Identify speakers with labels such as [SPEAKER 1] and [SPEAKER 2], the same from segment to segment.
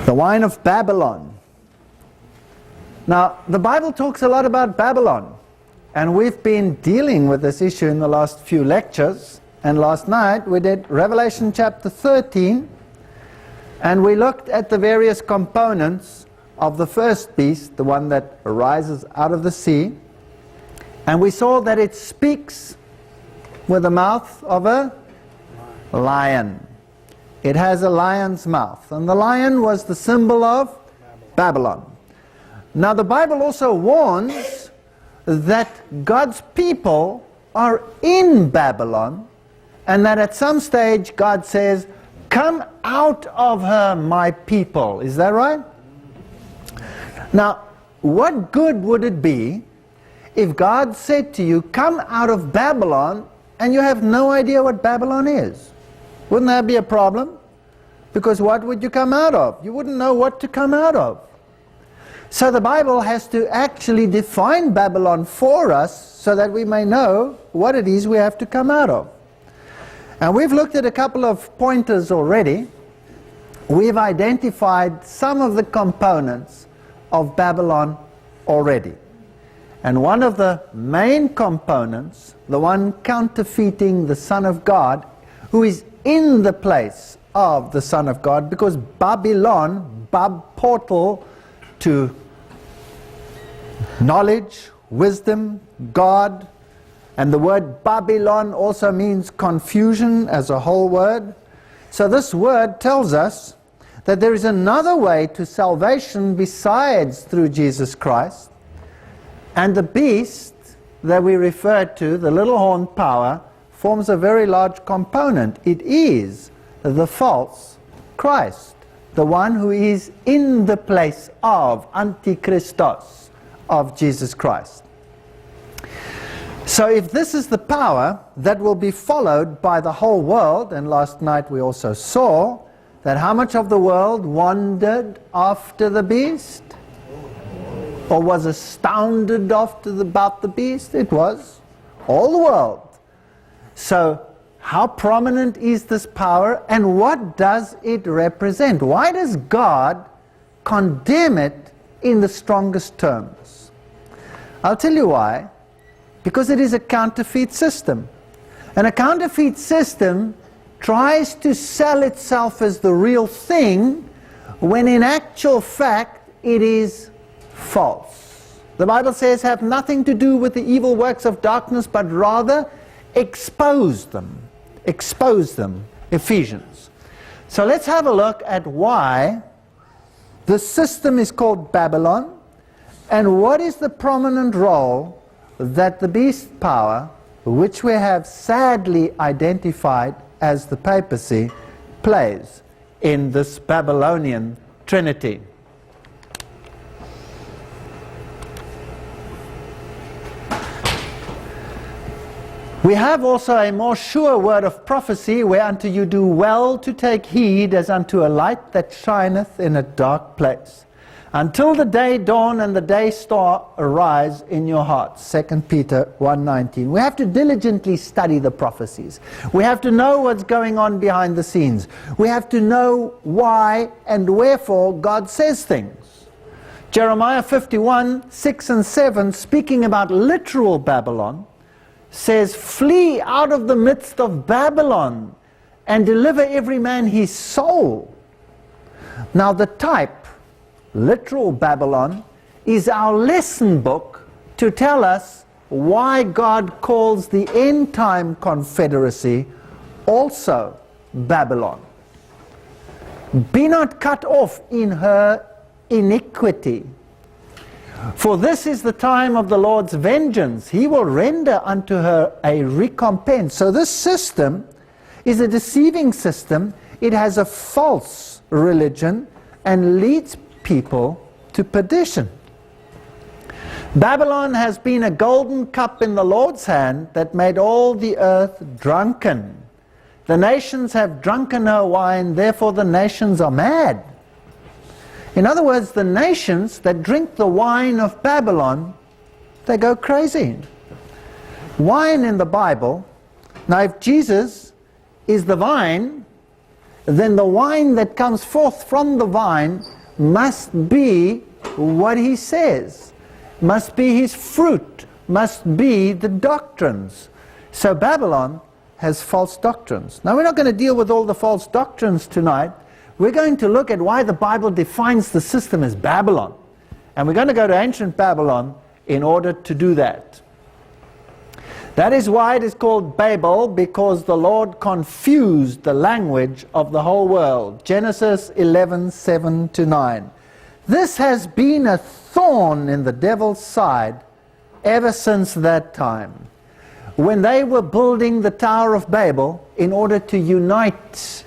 [SPEAKER 1] The wine of Babylon. Now, the Bible talks a lot about Babylon, and we've been dealing with this issue in the last few lectures. And last night we did Revelation chapter 13, and we looked at the various components of the first beast, the one that arises out of the sea, and we saw that it speaks with the mouth of a lion. It has a lion's mouth, and the lion was the symbol of Babylon. Now the Bible also warns that God's people are in Babylon, and that at some stage God says, "Come out of her, my people." Is that right? Now, what good would it be if God said to you, "Come out of Babylon," and you have no idea what Babylon is? Wouldn't that be a problem? Because what would you come out of? You wouldn't know what to come out of. So the Bible has to actually define Babylon for us so that we may know what it is we have to come out of. And we've looked at a couple of pointers already. We've identified some of the components of Babylon already. And one of the main components, the one counterfeiting the Son of God, who is in the place of the Son of God, because Babylon, portal to knowledge, wisdom, God, and the word Babylon also means confusion as a whole word. So this word tells us that there is another way to salvation besides through Jesus Christ, and the beast that we refer to, the little horn power, forms a very large component. It is the false Christ, the one who is in the place of Antichristos, of Jesus Christ. So if this is the power that will be followed by the whole world, and last night we also saw that how much of the world wandered after the beast, or was astounded about the beast? It was all the world. So how prominent is this power, and what does it represent? Why does God condemn it in the strongest terms? I'll tell you why. Because it is a counterfeit system. And a counterfeit system tries to sell itself as the real thing, when in actual fact it is false. The Bible says, "Have nothing to do with the evil works of darkness, but rather expose them." Expose them, Ephesians. So let's have a look at why the system is called Babylon, and what is the prominent role that the beast power, which we have sadly identified as the papacy, plays in this Babylonian trinity. We have also a more sure word of prophecy, whereunto you do well to take heed, as unto a light that shineth in a dark place, until the day dawn and the day star arise in your hearts. 2 Peter 1:19. We have to diligently study the prophecies. We have to know what's going on behind the scenes. We have to know why and wherefore God says things. Jeremiah 51:6 and 7, speaking about literal Babylon, says, "Flee out of the midst of Babylon and deliver every man his soul." Now the type, literal Babylon, is our lesson book to tell us why God calls the end time confederacy also Babylon. "Be not cut off in her iniquity. For this is the time of the Lord's vengeance. He will render unto her a recompense." So this system is a deceiving system. It has a false religion and leads people to perdition. Babylon has been a golden cup in the Lord's hand that made all the earth drunken. The nations have drunken her wine, therefore the nations are mad. In other words, the nations that drink the wine of Babylon, they go crazy. Wine in the Bible, now if Jesus is the vine, then the wine that comes forth from the vine must be what he says, must be his fruit, must be the doctrines. So Babylon has false doctrines. Now we're not going to deal with all the false doctrines tonight. We're going to look at why the Bible defines the system as Babylon. And we're going to go to ancient Babylon in order to do that. That is why it is called Babel, because the Lord confused the language of the whole world. Genesis 11:7-9. This has been a thorn in the devil's side ever since that time. When they were building the Tower of Babel in order to unite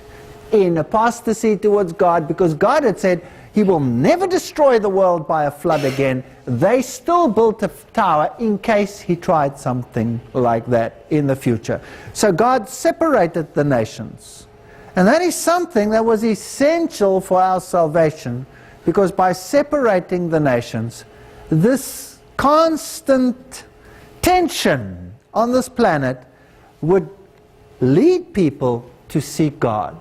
[SPEAKER 1] in apostasy towards God, because God had said he will never destroy the world by a flood again, they still built a tower in case he tried something like that in the future. So God separated the nations. And that is something that was essential for our salvation, because by separating the nations, this constant tension on this planet would lead people to seek God.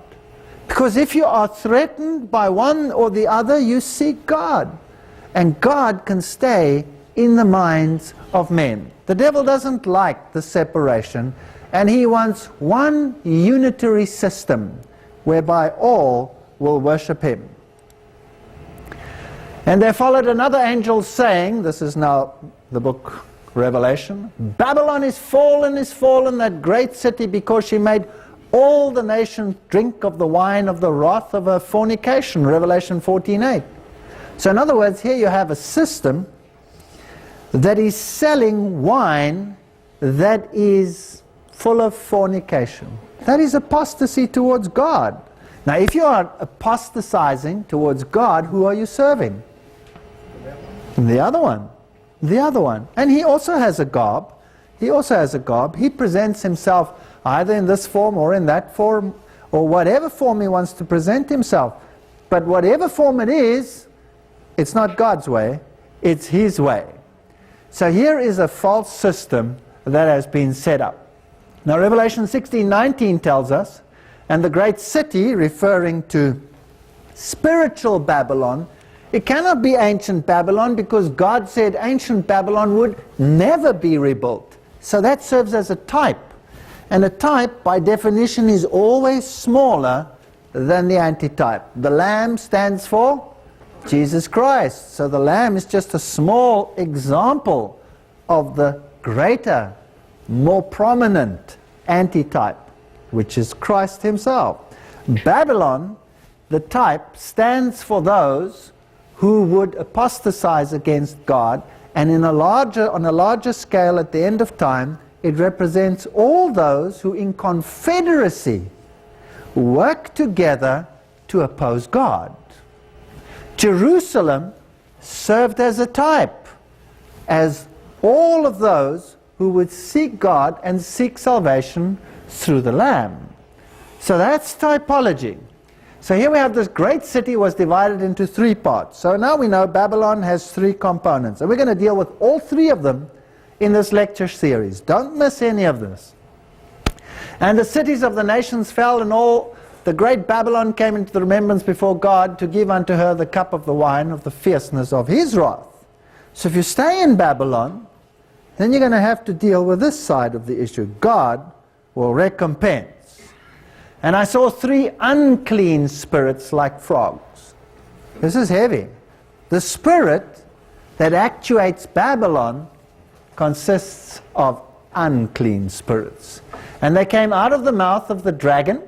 [SPEAKER 1] Because if you are threatened by one or the other, you seek God. And God can stay in the minds of men. The devil doesn't like the separation, and he wants one unitary system whereby all will worship him. And there followed another angel saying, this is now the book Revelation, Babylon is fallen, that great city, because she made all the nations drink of the wine of the wrath of her fornication. Revelation 14:8. So in other words, here you have a system that is selling wine that is full of fornication. That is apostasy towards God. Now if you are apostatizing towards God, who are you serving? The other one. The other one. And he also has a garb. He presents himself either in this form or in that form, or whatever form he wants to present himself. But whatever form it is, it's not God's way, it's his way. So here is a false system that has been set up. Now Revelation 16:19 tells us, and the great city, referring to spiritual Babylon, it cannot be ancient Babylon, because God said ancient Babylon would never be rebuilt. So that serves as a type. And a type, by definition, is always smaller than the antitype. The Lamb stands for Jesus Christ. So the Lamb is just a small example of the greater, more prominent antitype, which is Christ himself. Babylon, the type, stands for those who would apostatize against God, and on a larger scale at the end of time, it represents all those who in confederacy work together to oppose God. Jerusalem served as a type, as all of those who would seek God and seek salvation through the Lamb. So that's typology. So here we have this great city was divided into three parts. So now we know Babylon has three components, and we're going to deal with all three of them in this lecture series. Don't miss any of this. And the cities of the nations fell, and all the great Babylon came into the remembrance before God, to give unto her the cup of the wine of the fierceness of his wrath. So if you stay in Babylon, then you're going to have to deal with this side of the issue. God will recompense. And I saw three unclean spirits like frogs. This is heavy. The spirit that actuates Babylon consists of unclean spirits. And they came out of the mouth of the dragon.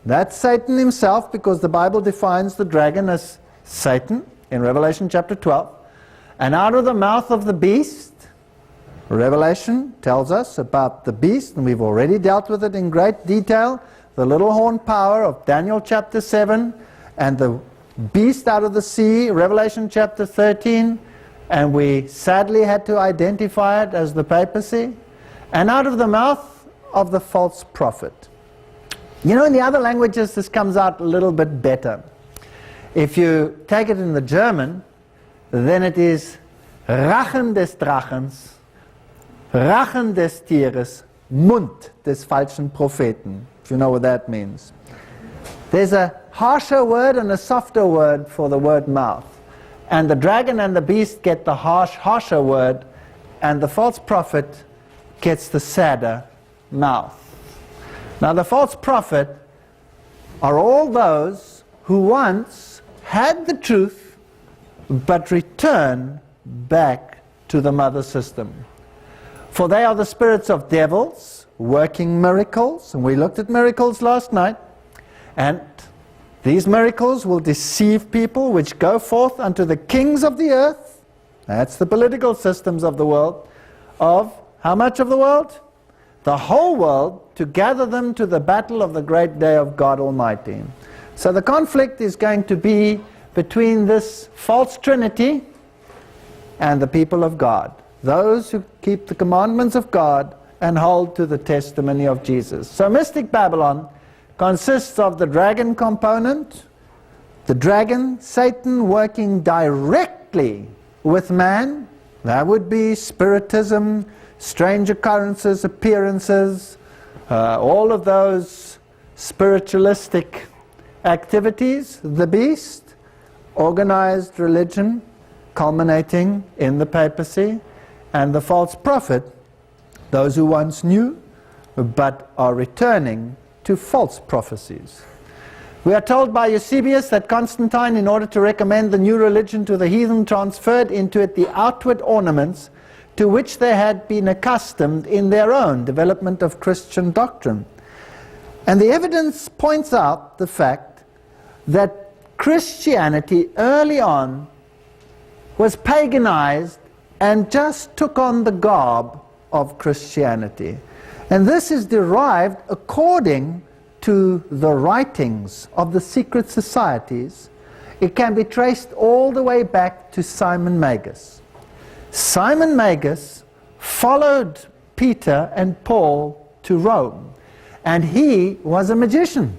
[SPEAKER 1] That's Satan himself, because the Bible defines the dragon as Satan in Revelation chapter 12. And out of the mouth of the beast, Revelation tells us about the beast, and we've already dealt with it in great detail. The little horn power of Daniel chapter 7, and the beast out of the sea, Revelation chapter 13, and we sadly had to identify it as the papacy, and out of the mouth of the false prophet. You know, in the other languages this comes out a little bit better. If you take it in the German, then it is Rachen des Drachens, Rachen des Tieres, Mund des falschen Propheten. If you know what that means. There's a harsher word and a softer word for the word mouth. And the dragon and the beast get the harsher word, and the false prophet gets the sadder mouth. Now the false prophet are all those who once had the truth but return back to the mother system. For they are the spirits of devils working miracles, and we looked at miracles last night, and these miracles will deceive people which go forth unto the kings of the earth, that's the political systems of the world, of how much of the world? The whole world, to gather them to the battle of the great day of God Almighty. So the conflict is going to be between this false trinity and the people of God, those who keep the commandments of God and hold to the testimony of Jesus. So mystic Babylon consists of the dragon component, the dragon, Satan, working directly with man. That would be spiritism, strange occurrences, appearances, all of those spiritualistic activities. The beast, organized religion, culminating in the papacy, and the false prophet, those who once knew but are returning to false prophecies. We are told by Eusebius that Constantine, in order to recommend the new religion to the heathen, transferred into it the outward ornaments to which they had been accustomed in their own development of Christian doctrine. And the evidence points out the fact that Christianity early on was paganized and just took on the garb of Christianity. And this is derived according to the writings of the secret societies. It can be traced all the way back to Simon Magus. Simon Magus followed Peter and Paul to Rome, and he was a magician.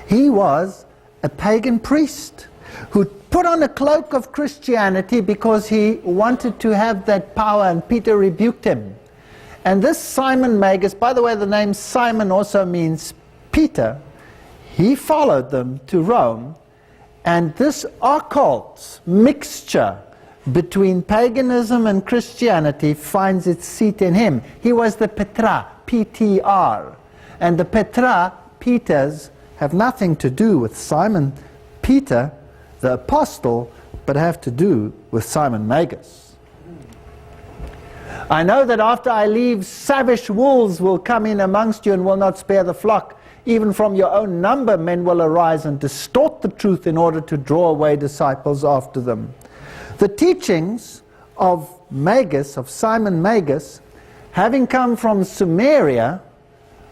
[SPEAKER 1] He was a pagan priest who put on a cloak of Christianity because he wanted to have that power, and Peter rebuked him. And this Simon Magus, by the way, the name Simon also means Peter, he followed them to Rome, and this occult mixture between paganism and Christianity finds its seat in him. He was the Petra, P-T-R, and the Petra, Peters, have nothing to do with Simon Peter, the apostle, but have to do with Simon Magus. I know that after I leave, savage wolves will come in amongst you and will not spare the flock. Even from your own number men will arise and distort the truth in order to draw away disciples after them. The teachings of Magus, of Simon Magus, having come from Sumeria,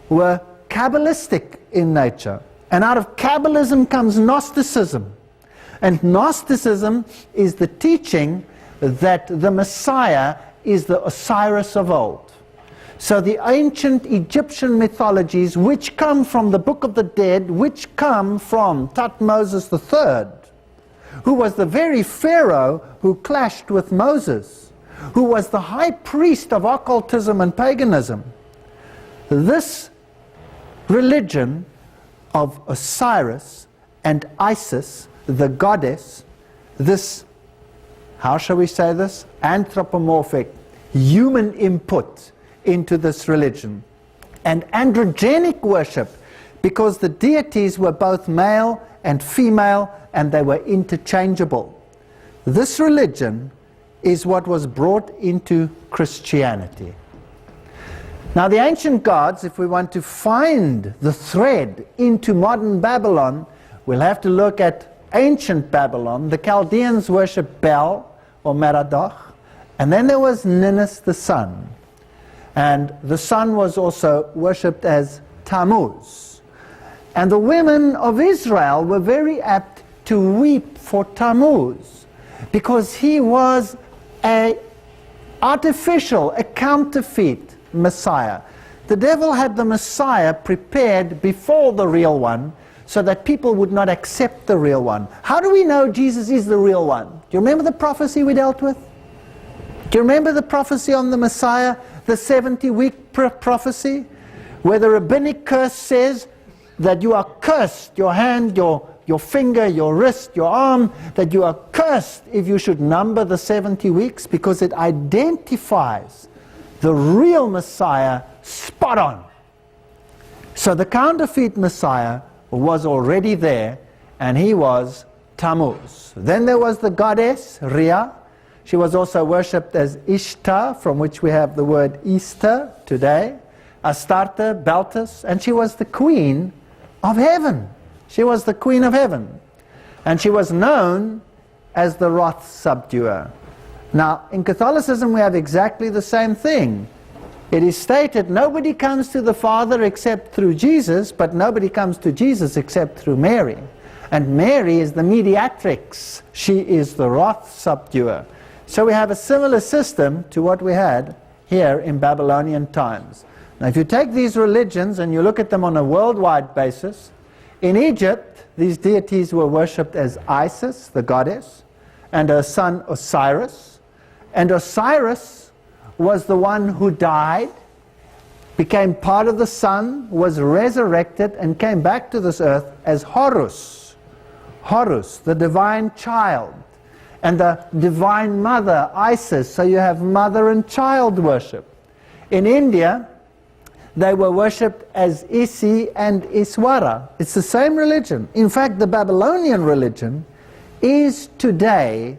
[SPEAKER 1] were Kabbalistic in nature. And out of Kabbalism comes Gnosticism. And Gnosticism is the teaching that the Messiah is the Osiris of old. So the ancient Egyptian mythologies, which come from the Book of the Dead, which come from Thutmose III, who was the very Pharaoh who clashed with Moses, who was the high priest of occultism and paganism. This religion of Osiris and Isis, the goddess, this, how shall we say this, anthropomorphic human input into this religion, and androgenic worship, because the deities were both male and female and they were interchangeable. This religion is what was brought into Christianity. Now the ancient gods, if we want to find the thread into modern Babylon, we'll have to look at ancient Babylon. The Chaldeans worshipped Bel or Merodach, and then there was Ninus the sun. And the sun was also worshipped as Tammuz. And the women of Israel were very apt to weep for Tammuz, because he was an artificial, a counterfeit Messiah. The devil had the Messiah prepared before the real one, so that people would not accept the real one. How do we know Jesus is the real one? Do you remember the prophecy we dealt with? Do you remember the prophecy on the Messiah, the 70-week prophecy, where the rabbinic curse says, that you are cursed, your hand, your finger, your wrist, your arm, that you are cursed if you should number the 70 weeks, because it identifies the real Messiah spot on. So the counterfeit Messiah was already there, and he was Tammuz. Then there was the goddess Rhea. She was also worshipped as Ishtar, from which we have the word Easter today. Astarte, Beltis, and she was the queen of heaven. She was the queen of heaven. And she was known as the wrath subduer. Now, in Catholicism we have exactly the same thing. It is stated nobody comes to the Father except through Jesus, but nobody comes to Jesus except through Mary. And Mary is the mediatrix. She is the wrath subduer. So we have a similar system to what we had here in Babylonian times. Now if you take these religions and you look at them on a worldwide basis, in Egypt these deities were worshipped as Isis, the goddess, and her son Osiris. And Osiris was the one who died, became part of the sun, was resurrected, and came back to this earth as Horus. Horus, the divine child. And the divine mother, Isis. So you have mother and child worship. In India, they were worshipped as Isi and Iswara. It's the same religion. In fact, the Babylonian religion is today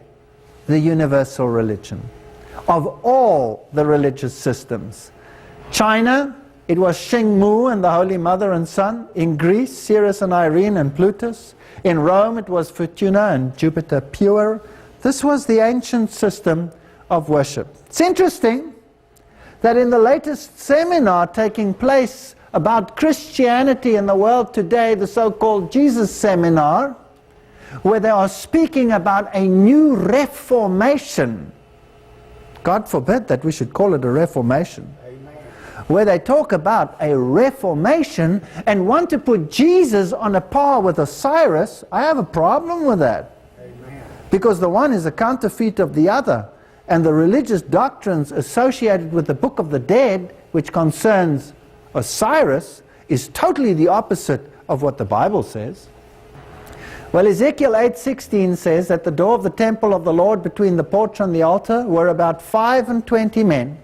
[SPEAKER 1] the universal religion of all the religious systems. China, it was Shengmu and the Holy Mother and Son. In Greece, Ceres and Irene and Plutus. In Rome, it was Fortuna and Jupiter Pure. This was the ancient system of worship. It's interesting that in the latest seminar taking place about Christianity in the world today, the so-called Jesus Seminar, where they are speaking about a new reformation. God forbid that we should call it a reformation. Amen. Where they talk about a reformation and want to put Jesus on a par with Osiris. I have a problem with that. Amen. Because the one is a counterfeit of the other. And the religious doctrines associated with the Book of the Dead, which concerns Osiris, is totally the opposite of what the Bible says. Well, Ezekiel 8:16 says that the door of the temple of the Lord between the porch and the altar were about 25 men,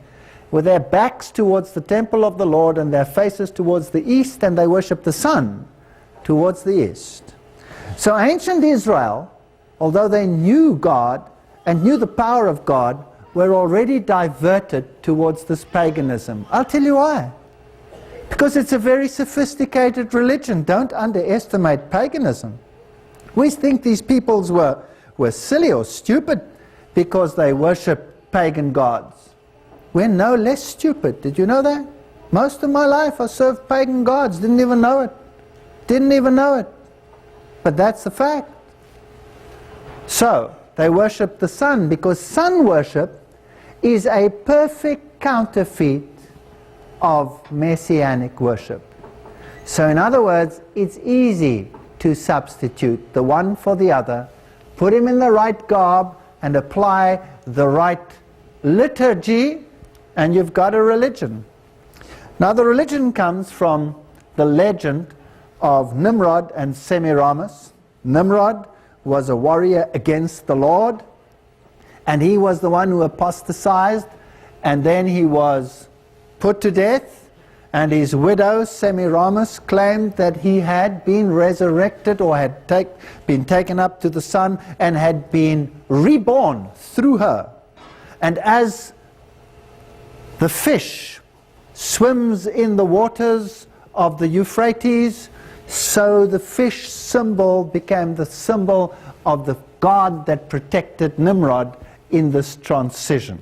[SPEAKER 1] with their backs towards the temple of the Lord and their faces towards the east, and they worshipped the sun towards the east. So ancient Israel, although they knew God and knew the power of God, were already diverted towards this paganism. I'll tell you why. Because it's a very sophisticated religion. Don't underestimate paganism. We think these peoples were silly or stupid because they worship pagan gods. We're no less stupid. Did you know that? Most of my life I served pagan gods. Didn't even know it. Didn't even know it. But that's the fact. So, they worship the sun because sun worship is a perfect counterfeit of messianic worship. So in other words, it's easy to substitute the one for the other, put him in the right garb and apply the right liturgy, and you've got a religion. Now the religion comes from the legend of Nimrod and Semiramis. Nimrod was a warrior against the Lord, and he was the one who apostatized, and then he was put to death, and his widow Semiramis claimed that he had been resurrected or had been taken up to the sun and had been reborn through her. And as the fish swims in the waters of the Euphrates, so the fish symbol became the symbol of the God that protected Nimrod in this transition.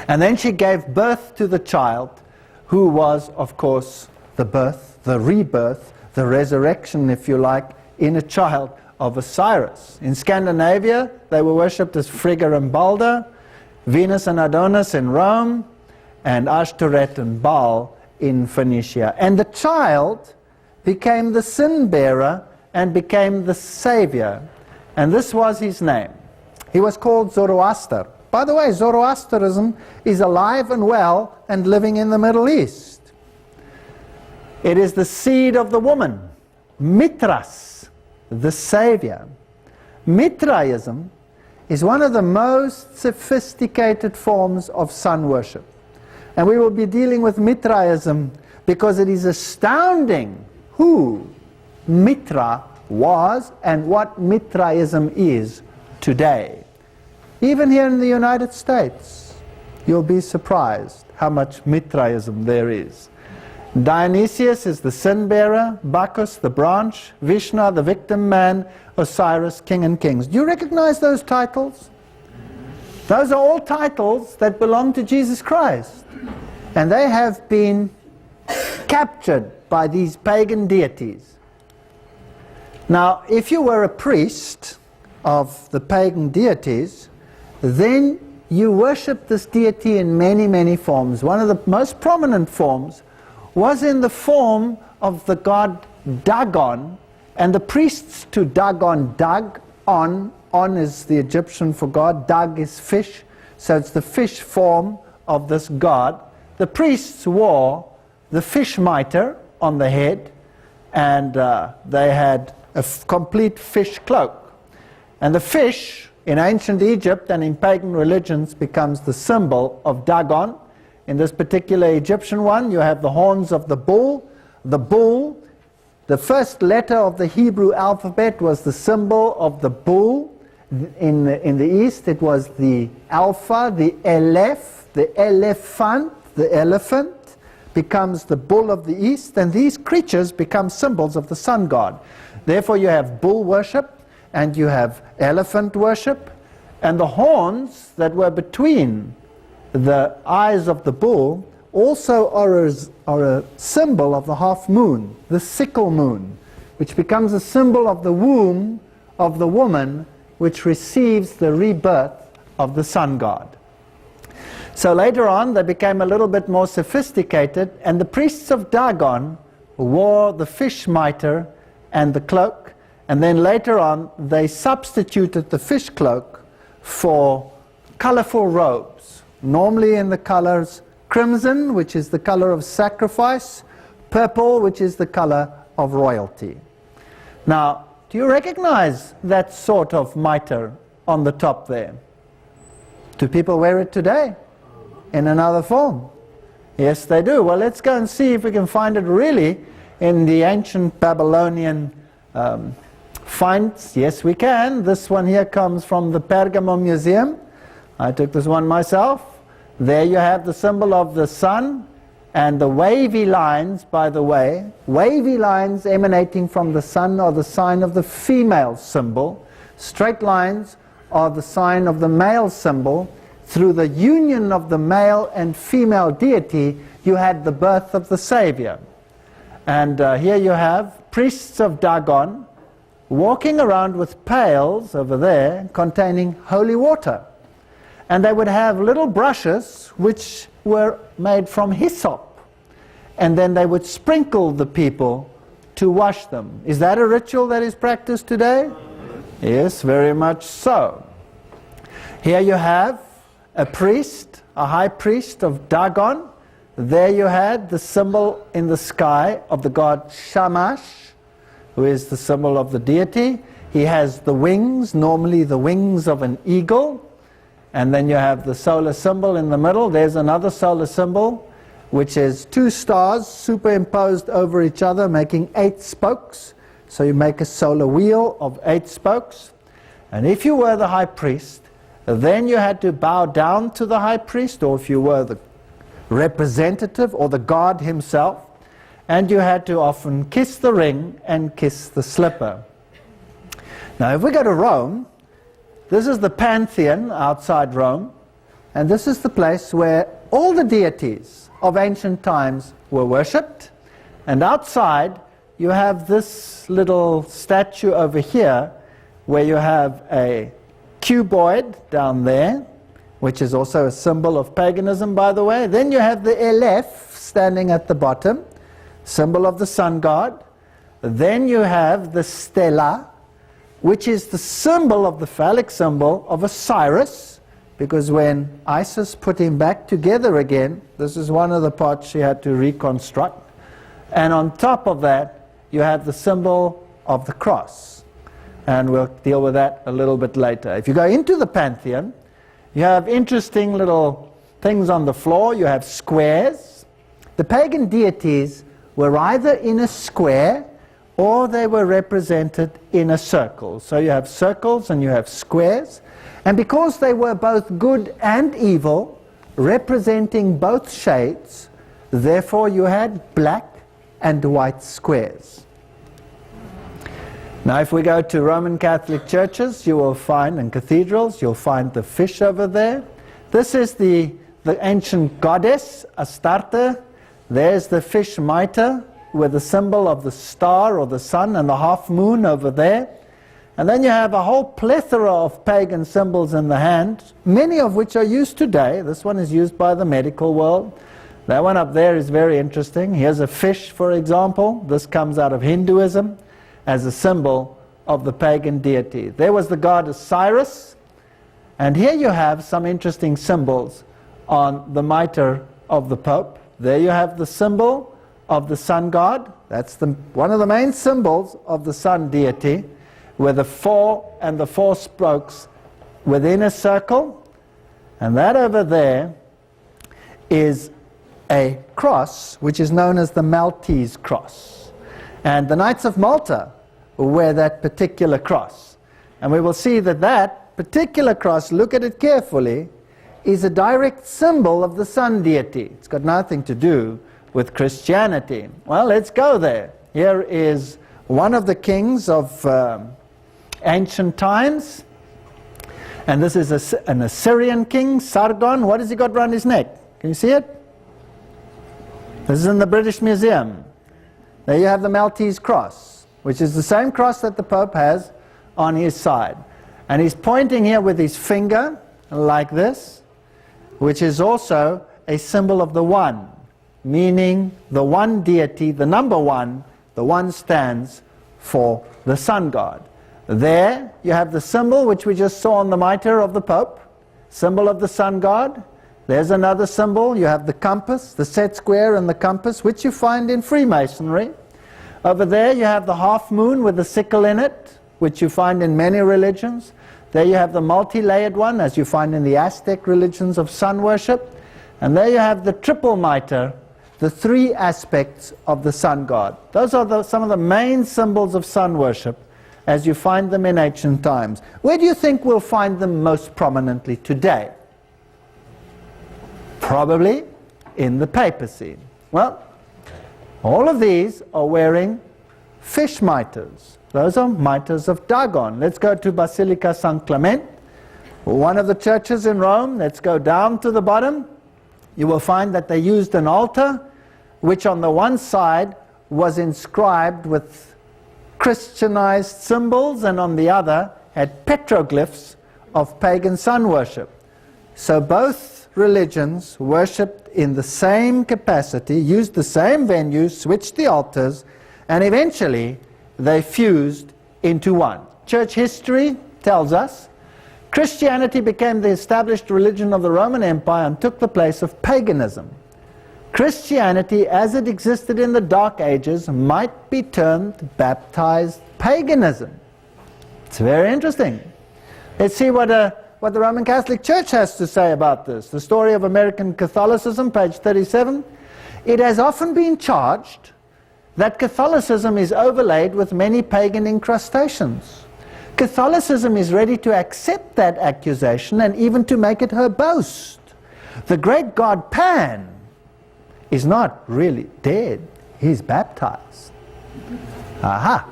[SPEAKER 1] And then she gave birth to the child, who was, of course, the birth, the rebirth, the resurrection, if you like, in a child of Osiris. In Scandinavia, they were worshipped as Frigga and Balder, Venus and Adonis in Rome, and Ashtoreth and Baal in Phoenicia. And the child became the sin bearer and became the savior. And this was his name. He was called Zoroaster. By the way, Zoroasterism is alive and well and living in the Middle East. It is the seed of the woman, Mithras, the Savior. Mithraism is one of the most sophisticated forms of sun worship. And we will be dealing with Mithraism because it is astounding who Mithra was and what Mithraism is today. Even here in the United States, you'll be surprised how much Mithraism there is. Dionysius is the sin bearer, Bacchus the branch, Vishnu the victim man, Osiris king and kings. Do you recognize those titles? Those are all titles that belong to Jesus Christ. And they have been captured by these pagan deities. Now, if you were a priest of the pagan deities, then you worship this deity in many, many forms. One of the most prominent forms was in the form of the god Dagon, and the priests to Dagon, On is the Egyptian for God, Dag is fish, so it's the fish form of this god. The priests wore the fish mitre on the head, and they had a complete fish cloak. And the fish in ancient Egypt and in pagan religions becomes the symbol of Dagon. In this particular Egyptian one, you have the horns of the bull. The bull, the first letter of the Hebrew alphabet was the symbol of the bull. In the East, it was the alpha, the Aleph, the elephant. The elephant becomes the bull of the East, and these creatures become symbols of the sun god. Therefore, you have bull worship, and you have elephant worship, and the horns that were between the eyes of the bull also are a symbol of the half moon, the sickle moon, which becomes a symbol of the womb of the woman, which receives the rebirth of the sun god. So later on, they became a little bit more sophisticated, and the priests of Dagon wore the fish mitre and the cloak, and then later on, they substituted the fish cloak for colorful robes, normally in the colors crimson, which is the color of sacrifice, purple, which is the color of royalty. Now, do you recognize that sort of mitre on the top there? Do people wear it today in another form? Yes, they do. Well, let's go and see if we can find it really in the ancient Babylonian finds. Yes, we can. This one here comes from the Pergamon Museum. I took this one myself. There you have the symbol of the sun and the wavy lines, by the way. Wavy lines emanating from the sun are the sign of the female symbol. Straight lines are the sign of the male symbol. Through the union of the male and female deity, you had the birth of the Savior. And here you have priests of Dagon walking around with pails over there containing holy water. And they would have little brushes which were made from hyssop. And then they would sprinkle the people to wash them. Is that a ritual that is practiced today? Yes, very much so. Here you have a priest, a high priest of Dagon. There you had the symbol in the sky of the god Shamash, who is the symbol of the deity. He has the wings, normally the wings of an eagle. And then you have the solar symbol in the middle. There's another solar symbol, which is two stars superimposed over each other, making 8 spokes. So you make a solar wheel of 8 spokes. And if you were the high priest, then you had to bow down to the high priest, or if you were the representative or the god himself, and you had to often kiss the ring and kiss the slipper. Now, if we go to Rome, this is the Pantheon outside Rome, and this is the place where all the deities of ancient times were worshipped. And outside, you have this little statue over here, where you have a cuboid down there, which is also a symbol of paganism, by the way. Then you have the Aleph standing at the bottom, symbol of the sun god. Then you have the Stella, which is the symbol of the phallic symbol of Osiris, because when Isis put him back together again, this is one of the parts she had to reconstruct. And on top of that, you have the symbol of the cross. And we'll deal with that a little bit later. If you go into the Pantheon, you have interesting little things on the floor. You have squares. The pagan deities were either in a square or they were represented in a circle. So you have circles and you have squares. And because they were both good and evil, representing both shades, therefore you had black and white squares. Now if we go to Roman Catholic churches, you will find, in cathedrals, you'll find the fish over there. This is the ancient goddess, Astarte. There's the fish mitre with the symbol of the star or the sun and the half moon over there. And then you have a whole plethora of pagan symbols in the hand, many of which are used today. This one is used by the medical world. That one up there is very interesting. Here's a fish, for example. This comes out of Hinduism as a symbol of the pagan deity. There was the god Osiris. And here you have some interesting symbols on the mitre of the Pope. There you have the symbol of the sun god. That's one of the main symbols of the sun deity, with the four and the four spokes within a circle. And that over there is a cross, which is known as the Maltese cross. And the Knights of Malta wear that particular cross. And we will see that that particular cross, look at it carefully, is a direct symbol of the sun deity. It's got nothing to do with Christianity. Well, let's go there. Here is one of the kings of ancient times. And this is an Assyrian king, Sargon. What has he got around his neck? Can you see it? This is in the British Museum. There you have the Maltese cross, which is the same cross that the Pope has on his side. And he's pointing here with his finger, like this, which is also a symbol of the one, meaning the one deity, the number one, the one stands for the sun god. There you have the symbol which we just saw on the mitre of the Pope, symbol of the sun god. There's another symbol. You have the compass, the set square and the compass, which you find in Freemasonry. Over there you have the half moon with the sickle in it, which you find in many religions. There you have the multi-layered one, as you find in the Aztec religions of sun worship. And there you have the triple mitre, the three aspects of the sun god. Those are some of the main symbols of sun worship as you find them in ancient times. Where do you think we'll find them most prominently today? Probably in the papacy. Well, all of these are wearing fish mitres. Those are mitres of Dagon. Let's go to Basilica San Clement, one of the churches in Rome. Let's go down to the bottom. You will find that they used an altar which on the one side was inscribed with Christianized symbols and on the other had petroglyphs of pagan sun worship. So both religions worshipped in the same capacity, used the same venues, switched the altars, and eventually they fused into one. Church history tells us Christianity became the established religion of the Roman Empire and took the place of paganism. Christianity, as it existed in the Dark Ages, might be termed baptized paganism. It's very interesting. Let's see what the Roman Catholic Church has to say about this. The Story of American Catholicism, page 37. It has often been charged that Catholicism is overlaid with many pagan incrustations. Catholicism is ready to accept that accusation and even to make it her boast. The great god Pan is not really dead, he's baptized. Aha!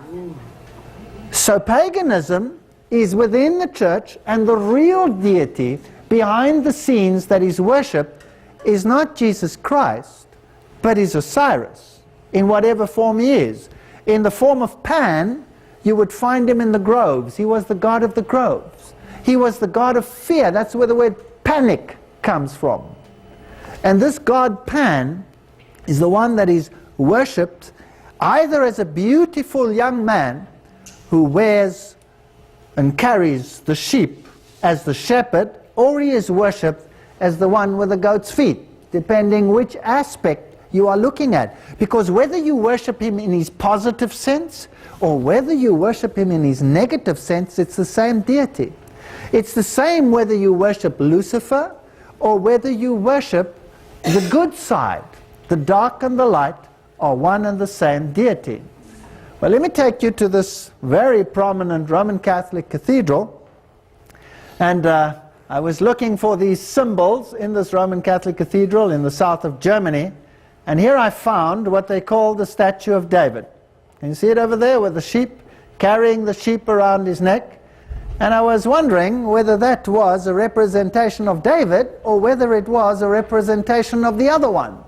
[SPEAKER 1] So paganism is within the church, and the real deity behind the scenes that is worshipped is not Jesus Christ, but is Osiris, in whatever form he is. In the form of Pan, you would find him in the groves. He was the god of the groves. He was the god of fear. That's where the word panic comes from. And this god Pan is the one that is worshipped either as a beautiful young man who wears and carries the sheep as the shepherd, or he is worshipped as the one with the goat's feet, depending which aspect you are looking at. Because whether you worship him in his positive sense or whether you worship him in his negative sense, it's the same deity. It's the same whether you worship Lucifer or whether you worship the good side. The dark and the light are one and the same deity. Well, let me take you to this very prominent Roman Catholic cathedral. And I was looking for these symbols in this Roman Catholic cathedral in the south of Germany. And here I found what they call the statue of David. Can you see it over there with the sheep, carrying the sheep around his neck? And I was wondering whether that was a representation of David or whether it was a representation of the other one.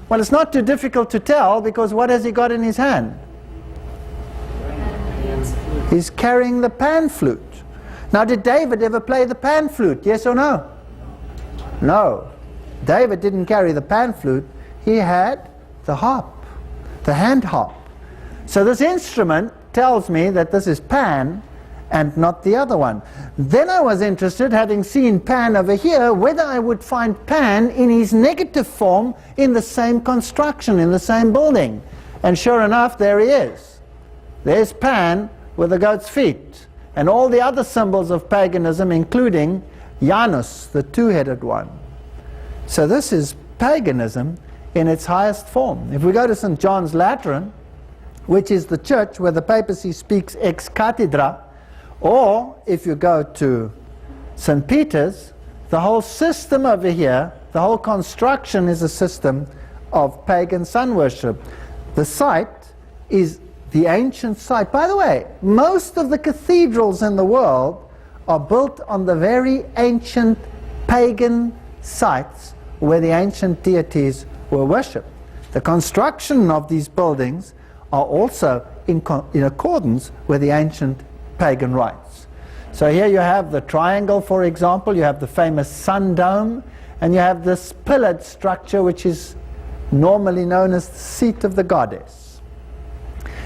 [SPEAKER 1] Well, it's not too difficult to tell, because what has he got in his hand? He's carrying the pan flute. Now, did David ever play the pan flute? Yes or no? No. David didn't carry the pan flute. He had the harp, the hand harp. So this instrument tells me that this is Pan and not the other one. Then I was interested, having seen Pan over here, whether I would find Pan in his negative form in the same construction, in the same building. And sure enough, there he is. There's Pan with the goat's feet, and all the other symbols of paganism, including Janus, the two-headed one. So this is paganism in its highest form. If we go to St. John's Lateran, which is the church where the papacy speaks ex cathedra, or if you go to St. Peter's, the whole system over here, the whole construction is a system of pagan sun worship. The site is the ancient site. By the way, most of the cathedrals in the world are built on the very ancient pagan sites where the ancient deities were worshipped. The construction of these buildings are also in accordance with the ancient pagan rites. So here you have the triangle, for example, you have the famous sun dome, and you have this pillared structure which is normally known as the seat of the goddess.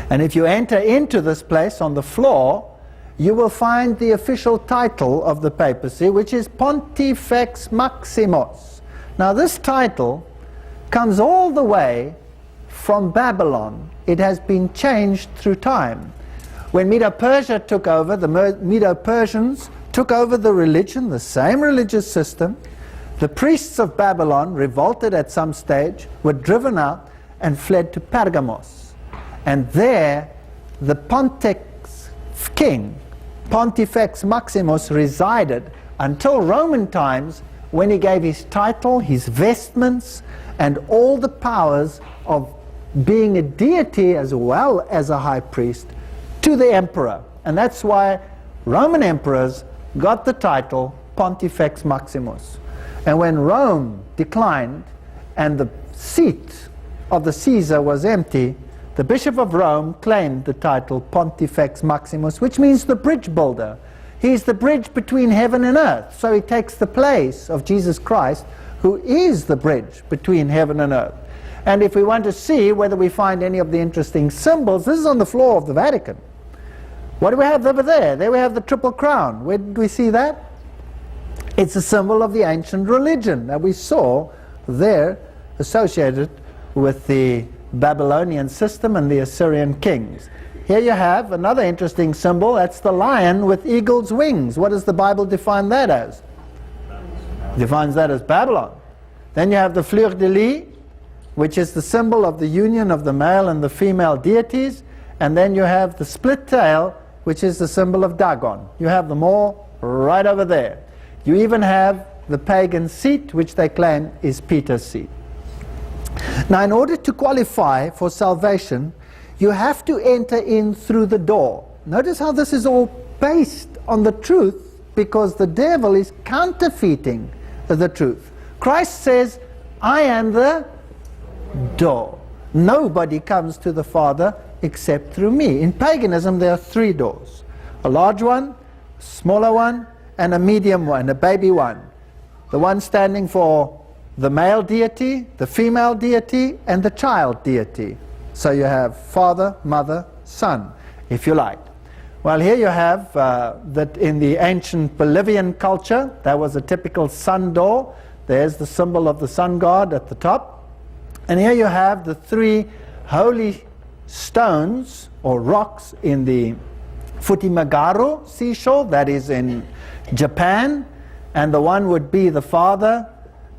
[SPEAKER 1] And if you enter into this place on the floor, you will find the official title of the papacy, which is Pontifex Maximus. Now this title comes all the way from Babylon. It has been changed through time. When Medo-Persia took over, the Medo-Persians took over the religion, the same religious system. The priests of Babylon revolted at some stage, were driven out, and fled to Pergamos. And there, the Pontifex king, Pontifex Maximus, resided until Roman times, when he gave his title, his vestments, and all the powers of being a deity as well as a high priest to the emperor. And that's why Roman emperors got the title Pontifex Maximus. And when Rome declined and the seat of the Caesar was empty, the Bishop of Rome claimed the title Pontifex Maximus, which means the bridge builder. He's the bridge between heaven and earth. So he takes the place of Jesus Christ, who is the bridge between heaven and earth. And if we want to see whether we find any of the interesting symbols, this is on the floor of the Vatican. What do we have over there? There we have the Triple Crown. Where did we see that? It's a symbol of the ancient religion that we saw there associated with the Babylonian system and the Assyrian kings. Here you have another interesting symbol. That's the lion with eagle's wings. What does the Bible define that as? Defines that as Babylon. Then you have the fleur-de-lis, which is the symbol of the union of the male and the female deities. And then you have the split tail, which is the symbol of Dagon. You have them all right over there. You even have the pagan seat, which they claim is Peter's seat. Now, in order to qualify for salvation, you have to enter in through the door. Notice how this is all based on the truth, because the devil is counterfeiting the truth. Christ says, I am the door. Nobody comes to the Father except through me. In paganism, there are three doors. A large one, a smaller one, and a medium one, a baby one. The one standing for the male deity, the female deity, and the child deity. So you have Father, Mother, Son, if you like. Well, here you have that in the ancient Bolivian culture, that was a typical sun door. There's the symbol of the sun god at the top. And here you have the three holy stones or rocks in the Futimagaro seashore, that is in Japan, and the one would be the Father,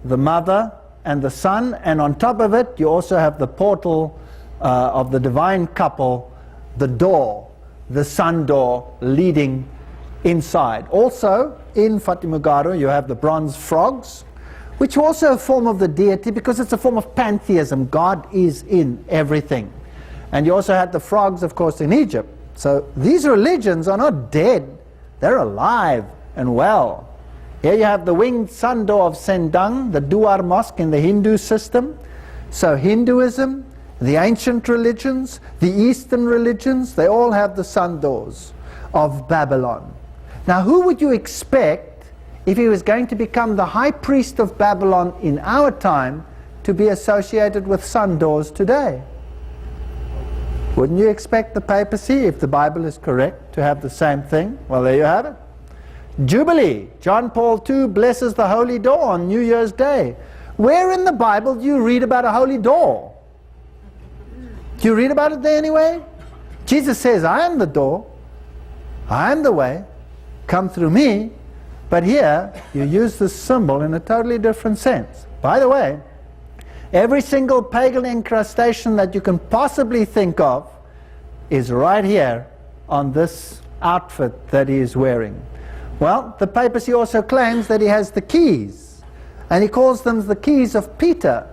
[SPEAKER 1] the Mother, and the Son, and on top of it you also have the portal of the divine couple, the door, the sun door leading inside. Also in Fatimagaro you have the bronze frogs, which are also a form of the deity because it's a form of pantheism. God is in everything. And you also had the frogs, of course, in Egypt. So these religions are not dead, they're alive and well. Here you have the winged sun door of Sendang, the Duar Mosque in the Hindu system. So Hinduism, the ancient religions, the Eastern religions, they all have the sun doors of Babylon. Now who would you expect, if he was going to become the high priest of Babylon in our time, to be associated with sun doors today? Wouldn't you expect the papacy, if the Bible is correct, to have the same thing? Well, there you have it. Jubilee. John Paul II blesses the holy door on New Year's Day. Where in the Bible do you read about a holy door? Do you read about it there anyway? Jesus says, I am the door, I am the way, come through me. But here you use this symbol in a totally different sense. By the way, every single pagan incrustation that you can possibly think of is right here on this outfit that he is wearing. Well, the papacy also claims that he has the keys, and he calls them the keys of Peter.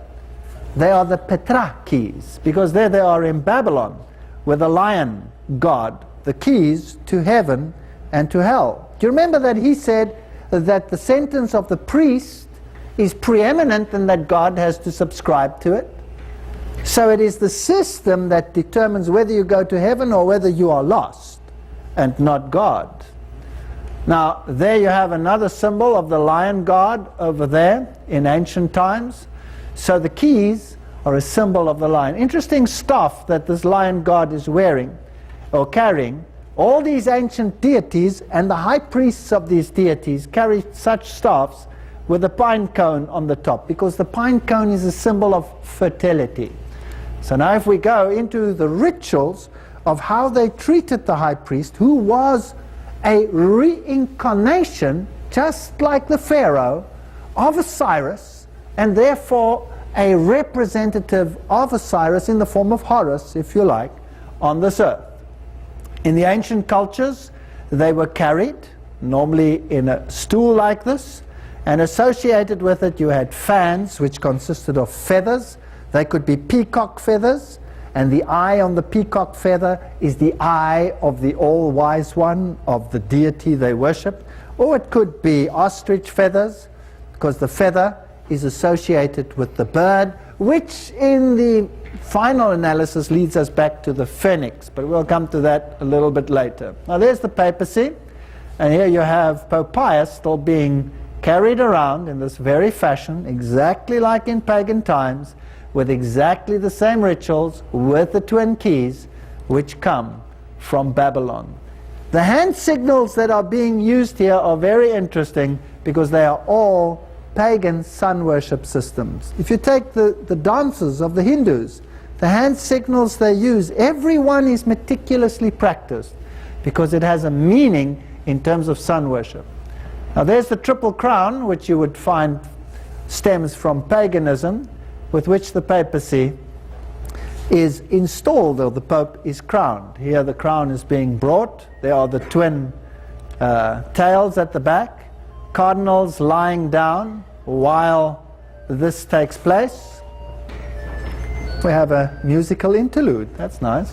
[SPEAKER 1] They are the Petra keys, because there they are in Babylon with the lion god, the keys to heaven and to hell. Do you remember that he said that the sentence of the priest is preeminent and that God has to subscribe to it? So it is the system that determines whether you go to heaven or whether you are lost, and not God. Now there you have another symbol of the lion god over there in ancient times. So the keys are a symbol of the lion. Interesting stuff that this lion god is wearing or carrying. All these ancient deities and the high priests of these deities carry such staffs with a pine cone on the top, because the pine cone is a symbol of fertility. So now if we go into the rituals of how they treated the high priest, who was a reincarnation, just like the Pharaoh, of Osiris, and therefore a representative of Osiris in the form of Horus, if you like, on this earth. In the ancient cultures, they were carried, normally in a stool like this, and associated with it you had fans, which consisted of feathers. They could be peacock feathers, and the eye on the peacock feather is the eye of the all-wise one, of the deity they worship. Or it could be ostrich feathers, because the feather is associated with the bird, which in the final analysis leads us back to the phoenix, but we'll come to that a little bit later. Now there's the papacy, and here you have Pope Pius still being carried around in this very fashion, exactly like in pagan times, with exactly the same rituals, with the twin keys, which come from Babylon. The hand signals that are being used here are very interesting, because they are all pagan sun worship systems. If you take the dances of the Hindus, the hand signals they use, every one is meticulously practiced, because it has a meaning in terms of sun worship. Now there's the triple crown, which you would find stems from paganism, with which the papacy is installed, or the Pope is crowned. Here the crown is being brought. There are the twin tails at the back, cardinals lying down while this takes place. We have a musical interlude, that's nice.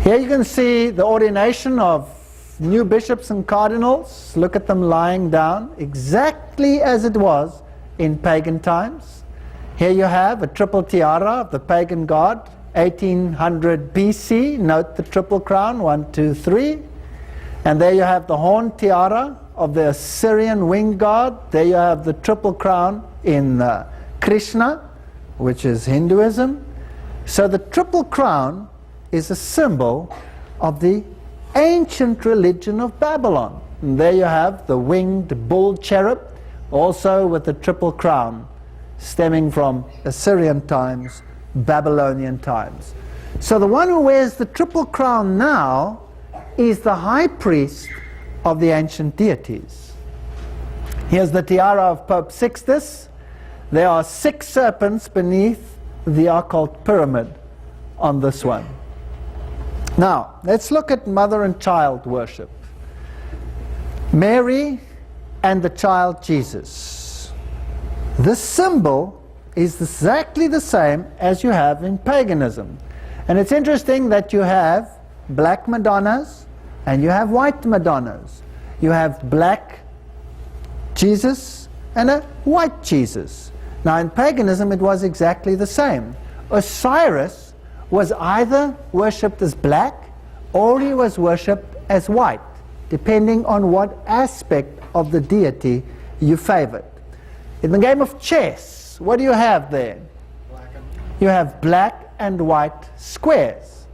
[SPEAKER 1] Here you can see the ordination of new bishops and cardinals. Look at them lying down, exactly as it was in pagan times. Here you have a triple tiara of the pagan god, 1800 BC. Note the triple crown, 1, 2, 3. And there you have the horn tiara of the Assyrian winged god. There you have the triple crown in Krishna, which is Hinduism. So the triple crown is a symbol of the ancient religion of Babylon. And there you have the winged bull cherub, also with the triple crown. stemming from Assyrian times, Babylonian times. So the one who wears the triple crown now is the high priest of the ancient deities. Here's the tiara of Pope Sixtus. There are 6 serpents beneath the occult pyramid on this one. Now, let's look at mother and child worship. Mary and the child Jesus. This symbol is exactly the same as you have in paganism. And it's interesting that you have black Madonnas and you have white Madonnas. You have black Jesus and a white Jesus. Now in paganism it was exactly the same. Osiris was either worshipped as black or he was worshipped as white, depending on what aspect of the deity you favored. In the game of chess, what do you have there? You have black and white squares.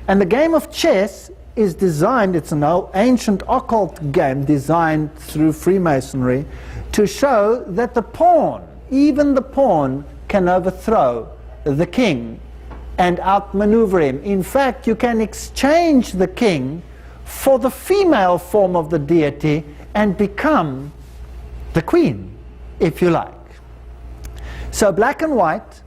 [SPEAKER 1] And the game of chess is designed, it's an old ancient occult game designed through Freemasonry to show that the pawn, even the pawn, can overthrow the king and outmaneuver him. In fact, you can exchange the king for the female form of the deity and become the queen, if you like. So black and white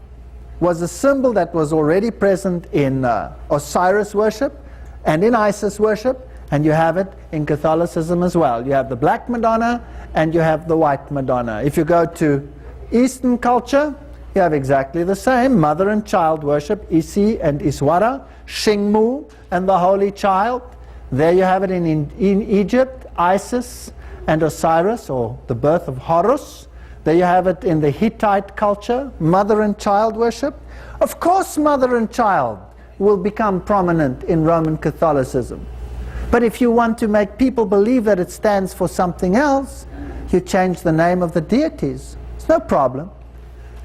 [SPEAKER 1] was a symbol that was already present in Osiris worship and in Isis worship, and you have it in Catholicism as well. You have the black Madonna and you have the white Madonna. If you go to Eastern culture, you have exactly the same. Mother and child worship, Isi and Iswara, Shingmu and the Holy Child. There you have it in Egypt, Isis and Osiris, or the birth of Horus. There you have it in the Hittite culture, mother and child worship. Of course mother and child will become prominent in Roman Catholicism. But if you want to make people believe that it stands for something else, you change the name of the deities. It's no problem.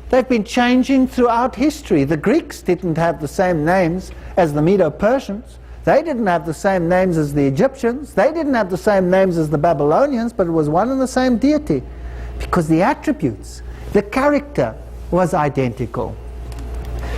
[SPEAKER 1] They've been changing throughout history. The Greeks didn't have the same names as the Medo-Persians. They didn't have the same names as the Egyptians. They didn't have the same names as the Babylonians, but it was one and the same deity, because the attributes, the character was identical.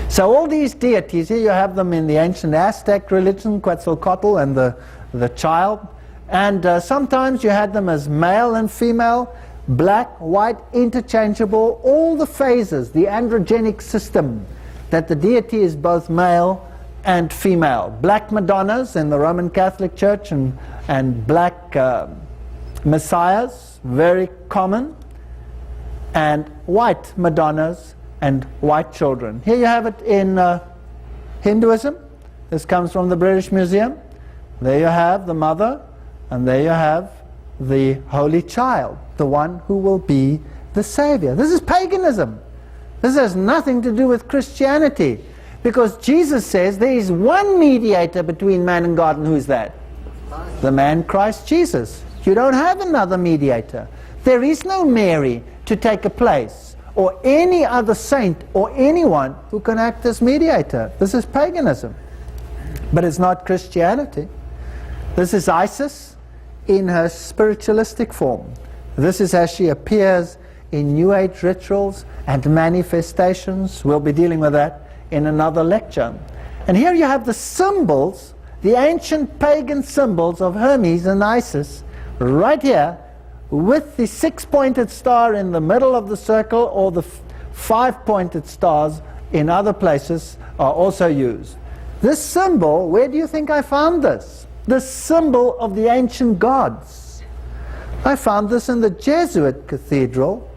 [SPEAKER 1] So all these deities, here you have them in the ancient Aztec religion, Quetzalcoatl and the child, and sometimes you had them as male and female, black, white, interchangeable, all the phases, the androgenic system, that the deity is both male and female. Black Madonnas in the Roman Catholic Church and black messiahs, very common, and white Madonnas and white children. Here you have it in Hinduism. This comes from the British Museum. There you have the mother, and there you have the Holy Child, the one who will be the Savior. This is paganism. This has nothing to do with Christianity, because Jesus says there is one mediator between man and God, and who is that? The man Christ Jesus. You don't have another mediator. There is no Mary to take a place, or any other saint, or anyone who can act as mediator. This is paganism. But it's not Christianity. This is Isis in her spiritualistic form. This is as she appears in New Age rituals and manifestations. We'll be dealing with that in another lecture. And here you have the symbols, the ancient pagan symbols of Hermes and Isis, right here, with the 6-pointed star in the middle of the circle, or the 5-pointed stars in other places are also used. This symbol, where do you think I found this? The symbol of the ancient gods. I found this in the Jesuit cathedral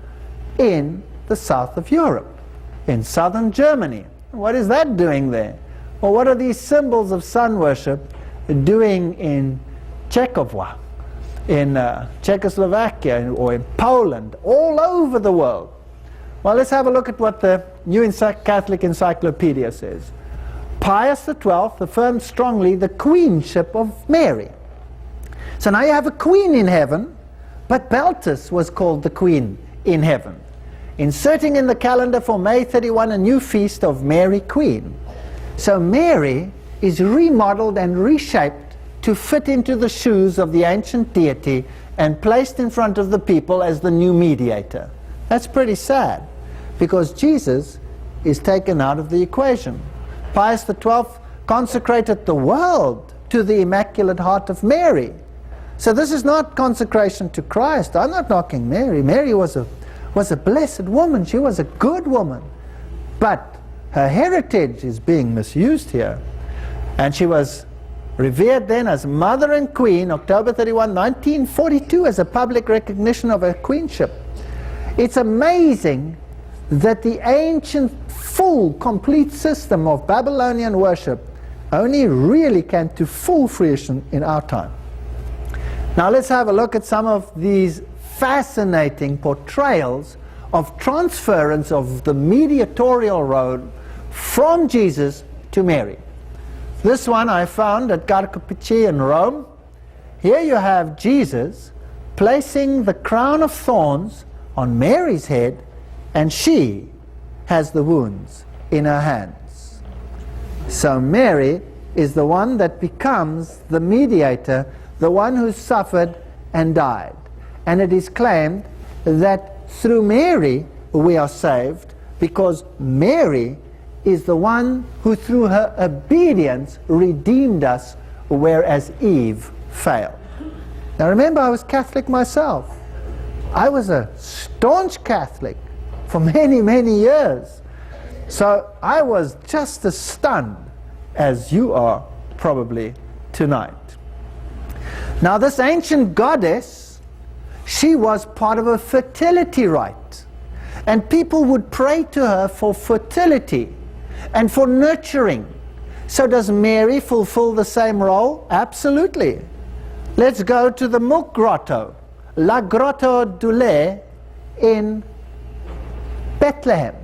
[SPEAKER 1] in the south of Europe, in southern Germany. What is that doing there? Well, what are these symbols of sun worship doing in Czechoslovakia, in Czechoslovakia, or in Poland, all over the world? Well, let's have a look at what the New Catholic Encyclopedia says. Pius XII affirmed strongly the queenship of Mary. So now you have a queen in heaven, but Beltis was called the queen in heaven, inserting in the calendar for May 31 a new feast of Mary Queen. So Mary is remodeled and reshaped to fit into the shoes of the ancient deity and placed in front of the people as the new mediator. That's pretty sad. because Jesus is taken out of the equation. Pius XII consecrated the world to the Immaculate Heart of Mary. So this is not consecration to Christ. I'm not knocking Mary. Mary was a blessed woman. She was a good woman. But her heritage is being misused here. And she was revered then as Mother and Queen, October 31, 1942, as a public recognition of her queenship. It's amazing that the ancient, full, complete system of Babylonian worship only really came to full fruition in our time. Now let's have a look at some of these fascinating portrayals of transference of the mediatorial role from Jesus to Mary. This one I found at Carcopecci in Rome. Here you have Jesus placing the crown of thorns on Mary's head, and she has the wounds in her hands. So Mary is the one that becomes the mediator, the one who suffered and died. And it is claimed that through Mary we are saved, because Mary is the one who through her obedience redeemed us, whereas Eve failed. Now remember, I was Catholic myself. I was a staunch Catholic for many, many years. So I was just as stunned as you are probably tonight. Now this ancient goddess, she was part of a fertility rite. And people would pray to her for fertility and for nurturing. So does Mary fulfill the same role? Absolutely. Let's go to the milk grotto, La Grotto du Lait in Bethlehem,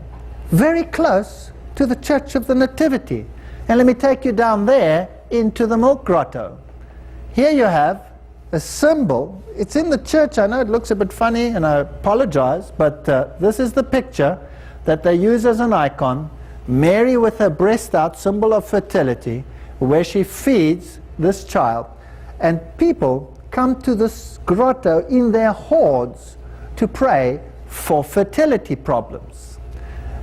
[SPEAKER 1] very close to the Church of the Nativity. And let me take you down there into the milk grotto. Here you have a symbol. It's in the church. I know it looks a bit funny, and I apologize, but this is the picture that they use as an icon. Mary with her breast out, symbol of fertility, where she feeds this child. And people come to this grotto in their hordes to pray for fertility problems.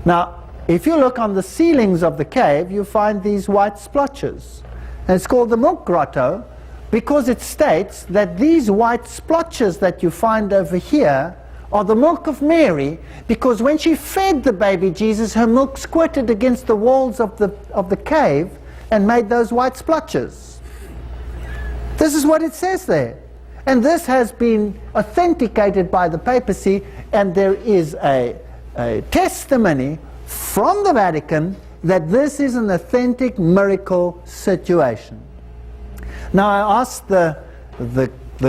[SPEAKER 1] Now, if you look on the ceilings of the cave, you find these white splotches. And it's called the milk grotto because it states that these white splotches that you find over here are the milk of Mary, because when she fed the baby Jesus, her milk squirted against the walls of the cave and made those white splotches. This is what it says there. And this has been authenticated by the papacy, and there is a testimony from the Vatican that this is an authentic miracle situation. Now I asked the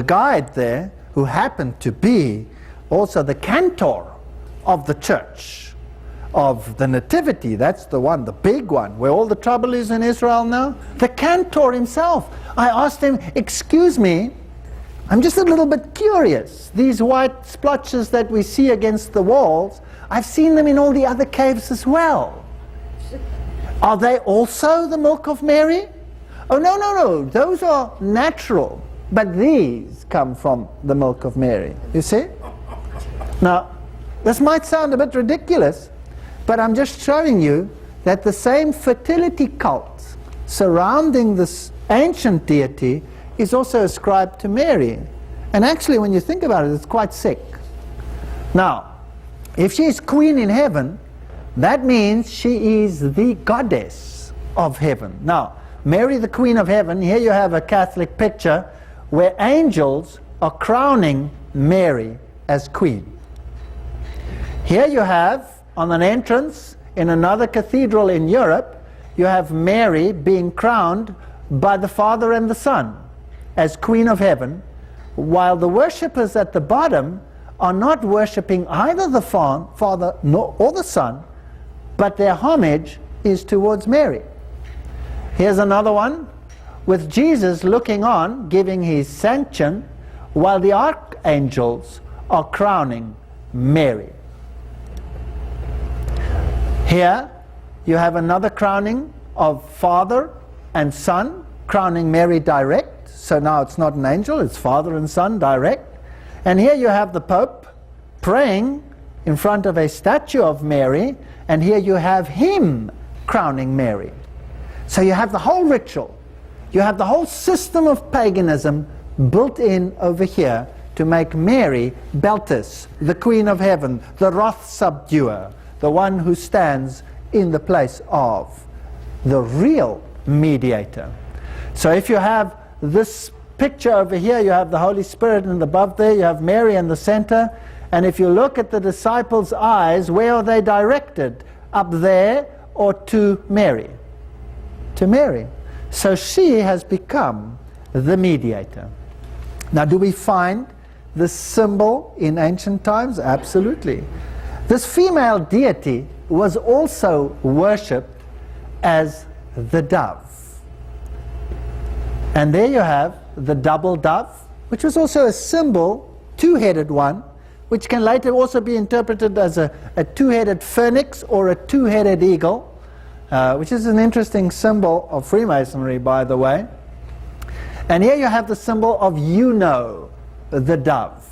[SPEAKER 1] guide there, who happened to be also the cantor of the Church of the Nativity, that's the one, the big one, where all the trouble is in Israel now, the cantor himself. I asked him, excuse me, I'm just a little bit curious. These white splotches that we see against the walls, I've seen them in all the other caves as well. Are they also the milk of Mary? Oh, no, those are natural, but these come from the milk of Mary, you see? Now, this might sound a bit ridiculous, but I'm just showing you that the same fertility cult surrounding this ancient deity is also ascribed to Mary. And actually, when you think about it, it's quite sick. Now, if she is queen in heaven, that means she is the goddess of heaven. Now, Mary, the queen of heaven, here you have a Catholic picture where angels are crowning Mary as queen. Here you have, on an entrance in another cathedral in Europe, you have Mary being crowned by the Father and the Son as Queen of Heaven, while the worshippers at the bottom are not worshipping either the Father or the Son, but their homage is towards Mary. Here's another one with Jesus looking on, giving his sanction, while the archangels are crowning Mary. Here you have another crowning of Father and Son, crowning Mary direct. So now it's not an angel, it's Father and Son direct. And here you have the Pope praying in front of a statue of Mary, and here you have him crowning Mary. So you have the whole ritual, you have the whole system of paganism built in over here to make Mary Beltis, the Queen of Heaven, the wrath subduer, the one who stands in the place of the real mediator. So if you have this picture over here, you have the Holy Spirit, and above there you have Mary in the center. And if you look at the disciples' eyes, where are they directed? Up there or to Mary? To Mary. So she has become the mediator. Now, do we find this symbol in ancient times? Absolutely. This female deity was also worshipped as the dove. And there you have the double dove, which was also a symbol, two-headed one, which can later also be interpreted as a two-headed phoenix or a two-headed eagle, which is an interesting symbol of Freemasonry, by the way. And here you have the symbol of Juno, the dove.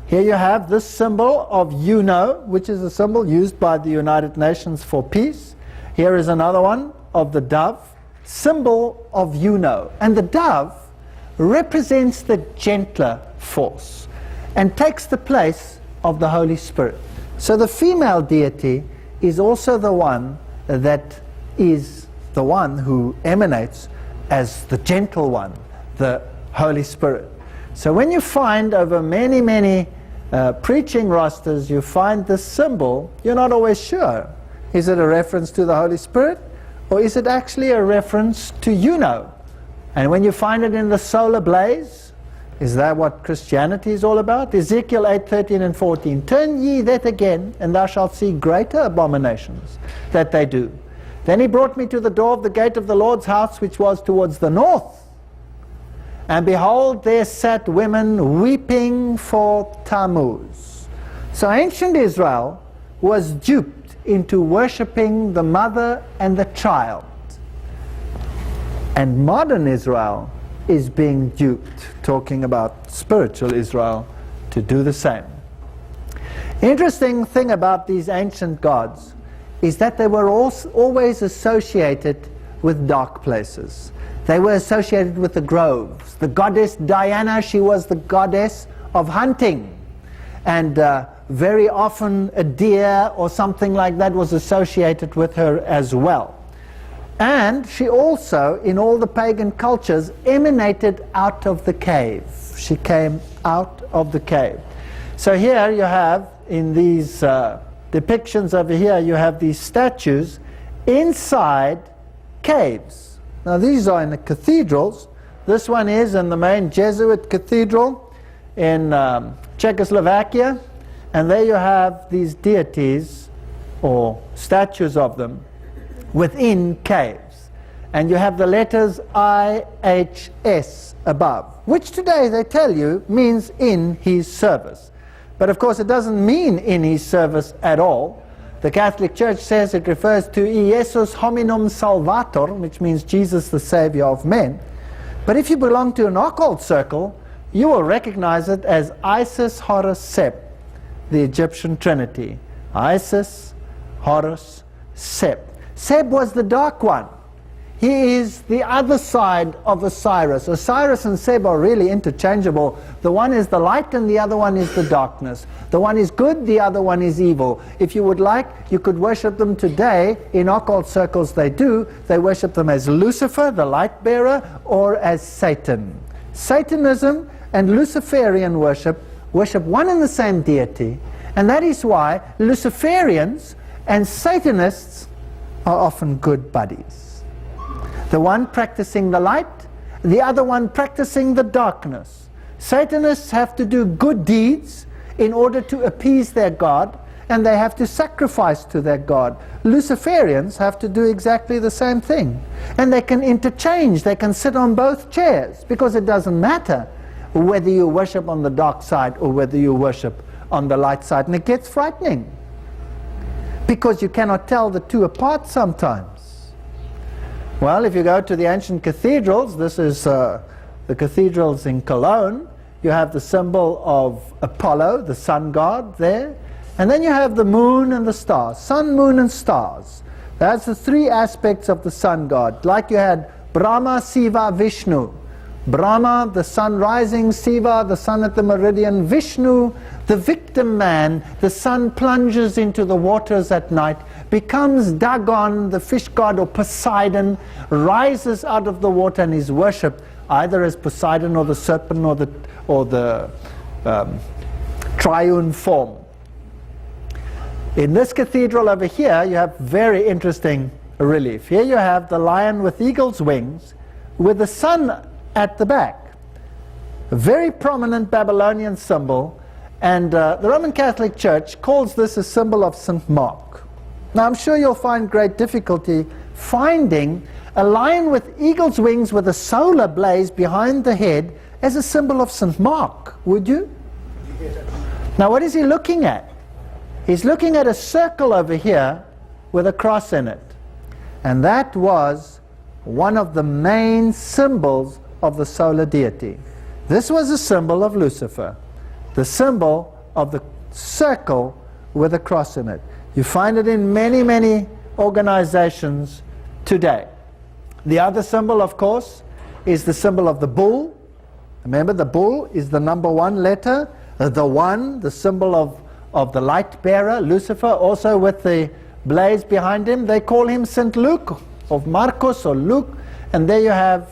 [SPEAKER 1] Here you have this symbol of Juno, which is a symbol used by the United Nations for peace. Here is another one of the dove, symbol of Juno. And the dove represents the gentler force and takes the place of the Holy Spirit. So the female deity is also the one that is the one who emanates as the gentle one, the Holy Spirit. So when you find over many, many preaching rosters, you find this symbol, you're not always sure. Is it a reference to the Holy Spirit, or is it actually a reference to Juno? And when you find it in the solar blaze, is that what Christianity is all about? Ezekiel 8:13 and 14. Turn ye that again, and thou shalt see greater abominations that they do. Then he brought me to the door of the gate of the Lord's house, which was towards the north. And behold, there sat women weeping for Tammuz. So ancient Israel was duped into worshipping the mother and the child. And modern Israel is being duped, talking about spiritual Israel, to do the same. Interesting thing about these ancient gods is that they were always associated with dark places. They were associated with the groves. The goddess Diana, she was the goddess of hunting. And very often a deer or something like that was associated with her as well. And she also, in all the pagan cultures, emanated out of the cave. She came out of the cave. So here you have, in these depictions over here, you have these statues inside caves. Now these are in the cathedrals. This one is in the main Jesuit cathedral in Czechoslovakia. And there you have these deities, or statues of them, within caves. And you have the letters IHS above, which today they tell you means in his service. But of course it doesn't mean in his service at all. The Catholic Church says it refers to Iesus hominum salvator, which means Jesus the Savior of men. But if you belong to an occult circle, you will recognize it as Isis, Horus, Sep, the Egyptian Trinity. Isis, Horus, Sep. Seb was the dark one. He is the other side of Osiris. Osiris and Seb are really interchangeable. The one is the light and the other one is the darkness. The one is good, the other one is evil. If you would like, you could worship them today. In occult circles they do. They worship them as Lucifer, the light bearer, or as Satan. Satanism and Luciferian worship one and the same deity. And that is why Luciferians and Satanists are often good buddies. The one practicing the light, the other one practicing the darkness. Satanists have to do good deeds in order to appease their God, and they have to sacrifice to their God. Luciferians have to do exactly the same thing. And they can interchange, they can sit on both chairs, because it doesn't matter whether you worship on the dark side or whether you worship on the light side. And it gets frightening, because you cannot tell the two apart sometimes. Well, if you go to the ancient cathedrals, this is the cathedrals in Cologne, you have the symbol of Apollo, the sun god there, And then you have the moon and the stars. Sun, moon, and stars. That's the three aspects of the sun god. Like you had Brahma, Shiva, Vishnu. Brahma, the sun rising, Shiva, the sun at the meridian, Vishnu, the victim man. The sun plunges into the waters at night, becomes Dagon, the fish god, or Poseidon, rises out of the water and is worshipped either as Poseidon or the serpent or the triune form. In this cathedral over here, you have very interesting relief. Here you have the lion with eagle's wings with the sun at the back. A very prominent Babylonian symbol, and the Roman Catholic Church calls this a symbol of St. Mark. Now I'm sure you'll find great difficulty finding a lion with eagle's wings with a solar blaze behind the head as a symbol of St. Mark, would you? Now what is he looking at? He's looking at a circle over here with a cross in it. And that was one of the main symbols of the solar deity. This was a symbol of Lucifer, the symbol of the circle with a cross in it. You find it in many, many organizations today. The other symbol, of course, is the symbol of the bull. Remember, the bull is the number one letter, the one, the symbol of the light bearer, Lucifer, also with the blaze behind him. They call him St. Luke, of Marcus or Luke, and there you have,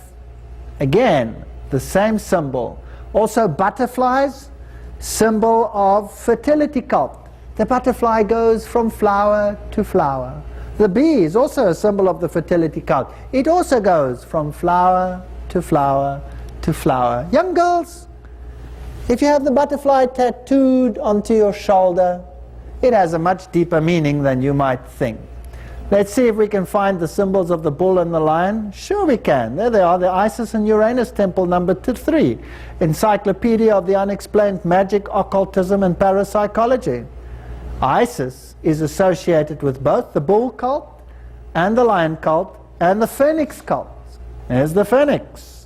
[SPEAKER 1] again, the same symbol. Also butterflies, symbol of fertility cult. The butterfly goes from flower to flower. The bee is also a symbol of the fertility cult. It also goes from flower to flower to flower. Young girls, if you have the butterfly tattooed onto your shoulder, it has a much deeper meaning than you might think. Let's see if we can find the symbols of the bull and the lion. Sure we can. There they are, the Isis and Uranus temple number 3. Encyclopedia of the Unexplained Magic, Occultism and Parapsychology. Isis is associated with both the bull cult and the lion cult and the phoenix cult. There's the phoenix.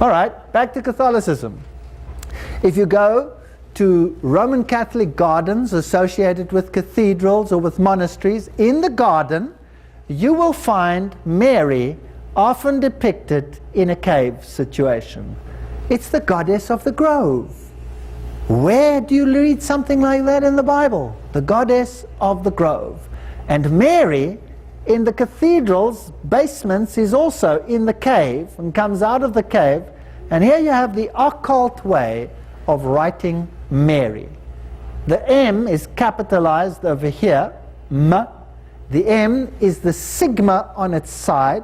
[SPEAKER 1] All right, back to Catholicism. If you go to Roman Catholic gardens associated with cathedrals or with monasteries, in the garden you will find Mary often depicted in a cave situation. It's the goddess of the grove. Where do you read something like that in the Bible? The goddess of the grove. And Mary in the cathedral's basements is also in the cave and comes out of the cave, and here you have the occult way of writing Mary. The M is capitalized over here, M. The M is the sigma on its side,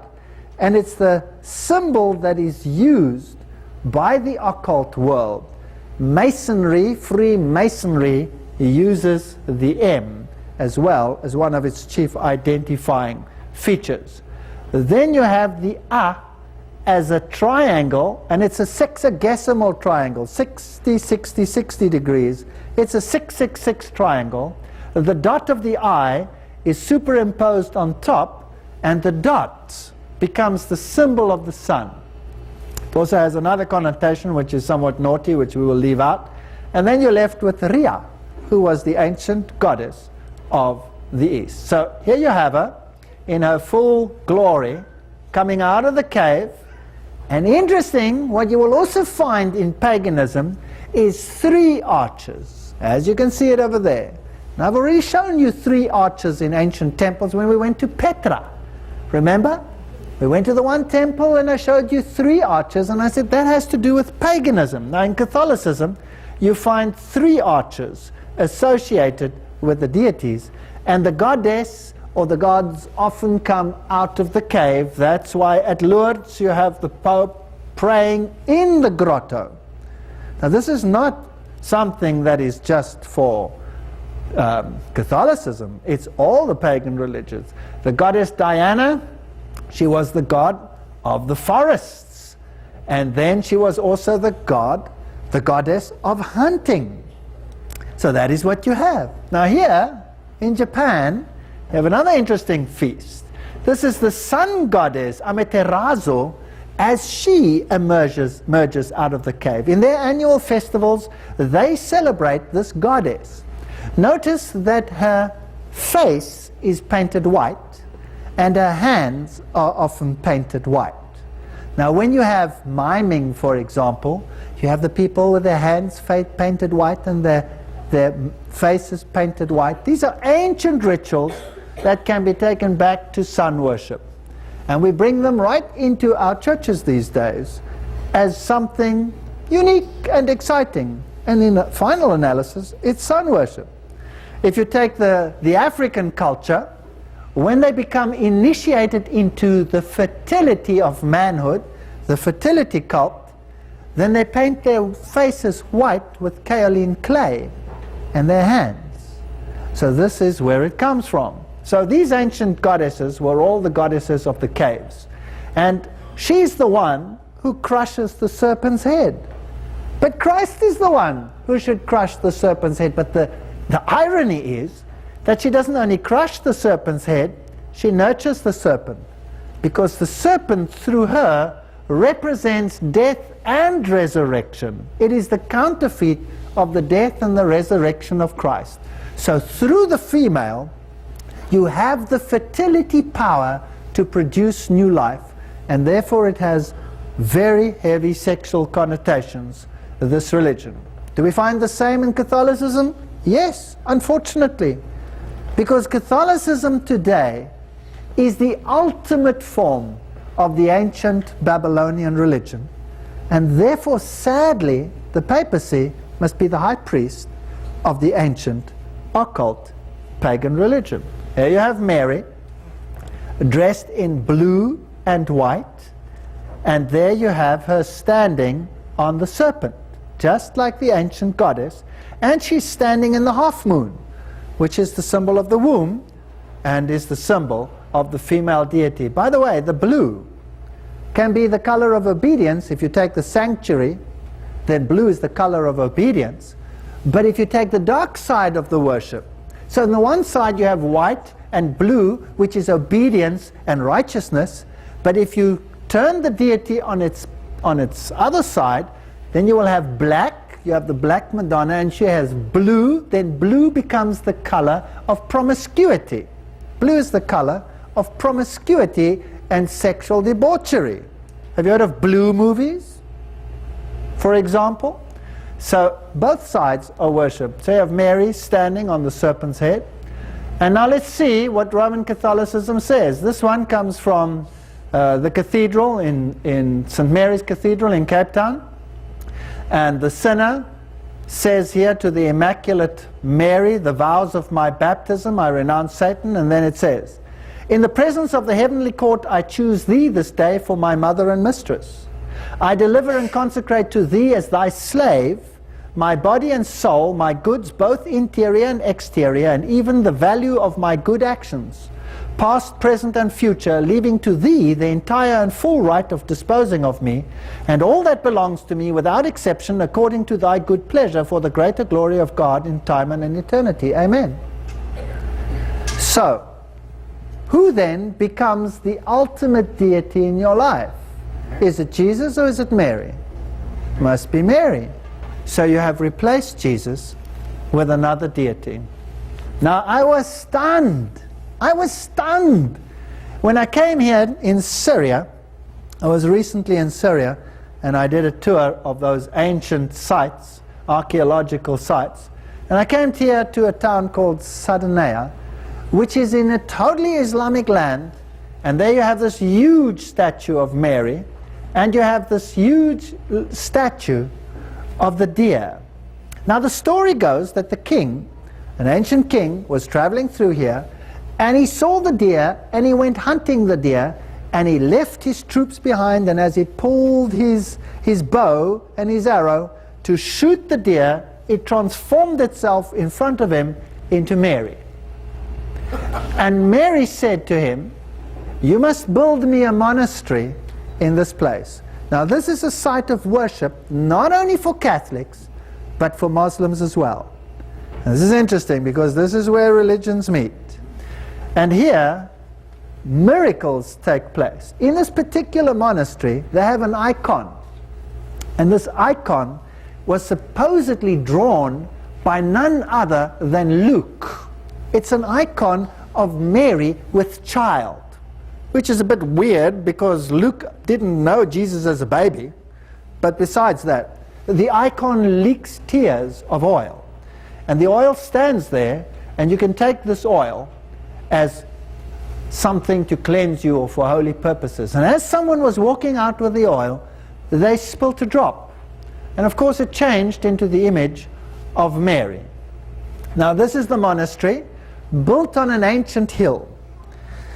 [SPEAKER 1] and it's the symbol that is used by the occult world. Masonry, Freemasonry, uses the M as well as one of its chief identifying features. Then you have the A as a triangle, and it's a sexagesimal triangle, 60, 60, 60 degrees. It's a 666 triangle. The dot of the I is superimposed on top, and the dot becomes the symbol of the sun. It also has another connotation which is somewhat naughty, which we will leave out. And then you're left with Rhea, who was the ancient goddess of the East. So here you have her in her full glory coming out of the cave. And interesting, what you will also find in paganism is 3 arches, as you can see it over there. Now I've already shown you 3 arches in ancient temples when we went to Petra. Remember? We went to the one temple and I showed you 3 arches, and I said that has to do with paganism. Now in Catholicism you find 3 arches associated with the deities, and the goddess or the gods often come out of the cave. That's why at Lourdes you have the Pope praying in the grotto. Now this is not something that is just for Catholicism. It's all the pagan religions. The goddess Diana, she was the god of the forests, and then she was also the goddess of hunting. So that is what you have. Now here in Japan We have another interesting feast. This is the sun goddess, Amaterasu, as she emerges out of the cave. In their annual festivals, they celebrate this goddess. Notice that her face is painted white, and her hands are often painted white. Now, when you have miming, for example, you have the people with their hands painted white and their faces painted white. These are ancient rituals that can be taken back to sun worship. And we bring them right into our churches these days as something unique and exciting. And in a final analysis, it's sun worship. If you take the African culture, when they become initiated into the fertility of manhood, the fertility cult, then they paint their faces white with kaolin clay and their hands. So this is where it comes from. So these ancient goddesses were all the goddesses of the caves. And she's the one who crushes the serpent's head. But Christ is the one who should crush the serpent's head. But the irony is that she doesn't only crush the serpent's head, she nurtures the serpent. Because the serpent, through her, represents death and resurrection. It is the counterfeit of the death and the resurrection of Christ. So through the female, you have the fertility power to produce new life, and therefore it has very heavy sexual connotations, this religion. Do we find the same in Catholicism? Yes, unfortunately. Because Catholicism today is the ultimate form of the ancient Babylonian religion, and therefore, sadly, the papacy must be the high priest of the ancient occult pagan religion. Here you have Mary, dressed in blue and white, and there you have her standing on the serpent, just like the ancient goddess, and she's standing in the half moon, which is the symbol of the womb and is the symbol of the female deity. By the way, the blue can be the color of obedience. If you take the sanctuary, then blue is the color of obedience. But if you take the dark side of the worship, so on the one side you have white and blue, which is obedience and righteousness, but if you turn the deity on its other side, then you will have black. You have the black Madonna, and she has blue. Then blue becomes the color of promiscuity. Blue is the color of promiscuity and sexual debauchery. Have you heard of blue movies, for example? So both sides are worshipped. So you have Mary standing on the serpent's head. And now let's see what Roman Catholicism says. This one comes from the cathedral in St. Mary's Cathedral in Cape Town. And the sinner says here to the Immaculate Mary, the vows of my baptism, I renounce Satan. And then it says, in the presence of the heavenly court, I choose thee this day for my mother and mistress. I deliver and consecrate to thee as thy slave my body and soul, my goods both interior and exterior, and even the value of my good actions, past, present, and future, leaving to thee the entire and full right of disposing of me, and all that belongs to me without exception, according to thy good pleasure, for the greater glory of God in time and in eternity. Amen. So, who then becomes the ultimate deity in your life? Is it Jesus or is it Mary? Must be Mary. So you have replaced Jesus with another deity. Now I was stunned. I was stunned. When I came here in Syria, I was recently in Syria, and I did a tour of those ancient sites, archaeological sites. And I came here to a town called Sardinia, which is in a totally Islamic land, and there you have this huge statue of Mary, and you have this huge statue of the deer. Now the story goes that the king, an ancient king, was traveling through here, and he saw the deer, and he went hunting the deer, and he left his troops behind, and as he pulled his bow and his arrow to shoot the deer, it transformed itself in front of him into Mary. And Mary said to him, you must build me a monastery in this place. Now this is a site of worship not only for Catholics but for Muslims as well. And this is interesting because this is where religions meet. And here, miracles take place. In this particular monastery, they have an icon. And this icon was supposedly drawn by none other than Luke. It's an icon of Mary with child, which is a bit weird because Luke didn't know Jesus as a baby. But besides that, the icon leaks tears of oil. And the oil stands there, and you can take this oil as something to cleanse you or for holy purposes. And as someone was walking out with the oil, they spilt a drop. And of course it changed into the image of Mary. Now this is the monastery, built on an ancient hill.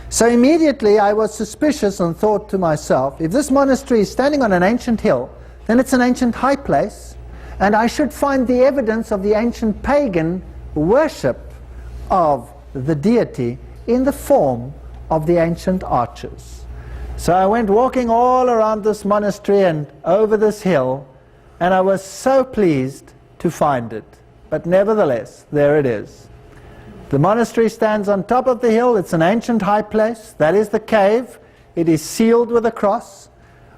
[SPEAKER 1] So immediately I was suspicious and thought to myself, if this monastery is standing on an ancient hill, then it's an ancient high place, and I should find the evidence of the ancient pagan worship of the deity in the form of the ancient arches. So I went walking all around this monastery and over this hill, and I was so pleased to find it. But nevertheless, there it is. The monastery stands on top of the hill. It's an ancient high place. That is the cave. It is sealed with a cross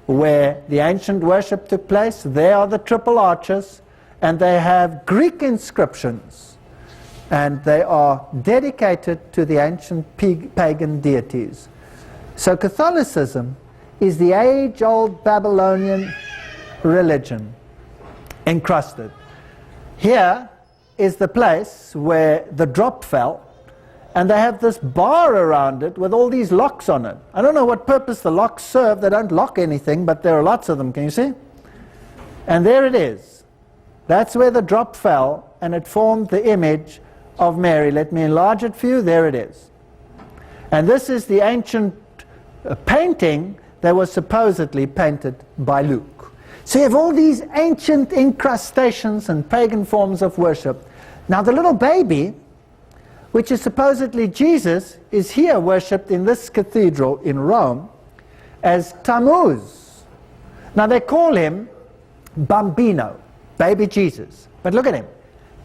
[SPEAKER 1] where the ancient worship took place. There are the triple arches, and they have Greek inscriptions, and they are dedicated to the ancient pagan deities. So Catholicism is the age-old Babylonian religion encrusted. Here is the place where the drop fell, and they have this bar around it with all these locks on it. I don't know what purpose the locks serve. They don't lock anything, but there are lots of them. Can you see? And there it is. That's where the drop fell, and it formed the image of Mary. Let me enlarge it for you. There it is. And this is the ancient painting that was supposedly painted by Luke. So you have all these ancient incrustations and pagan forms of worship. Now the little baby, which is supposedly Jesus, is here worshipped in this cathedral in Rome as Tammuz. Now they call him Bambino, baby Jesus. But look at him,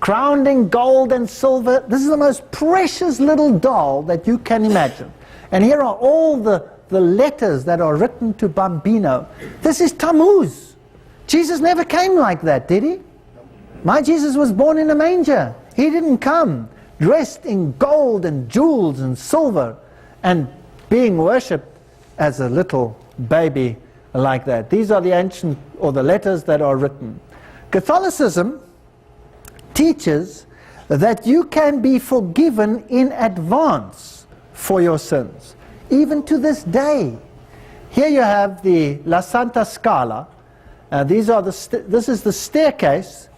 [SPEAKER 1] crowned in gold and silver. This is the most precious little doll that you can imagine. And here are all the letters that are written to Bambino. This is Tammuz. Jesus never came like that, did he? My Jesus was born in a manger. He didn't come dressed in gold and jewels and silver and being worshipped as a little baby like that. These are the ancient, or the letters that are written. Catholicism teaches that you can be forgiven in advance for your sins, even to this day. Here you have the La Santa Scala. This is the staircase.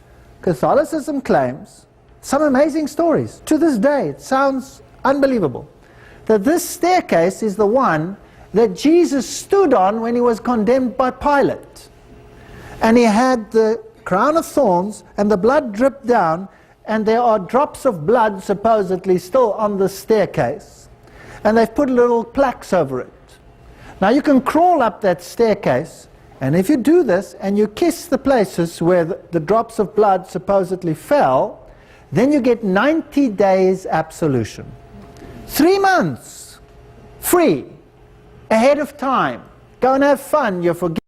[SPEAKER 1] Catholicism claims some amazing stories. To this day, it sounds unbelievable, that this staircase is the one that Jesus stood on when he was condemned by Pilate. And he had the crown of thorns, and the blood dripped down, and there are drops of blood supposedly still on the staircase. And they've put little plaques over it. Now you can crawl up that staircase, and if you do this, and you kiss the places where the drops of blood supposedly fell, then you get 90 days absolution. 3 months, free, ahead of time. Go and have fun, you're forgiven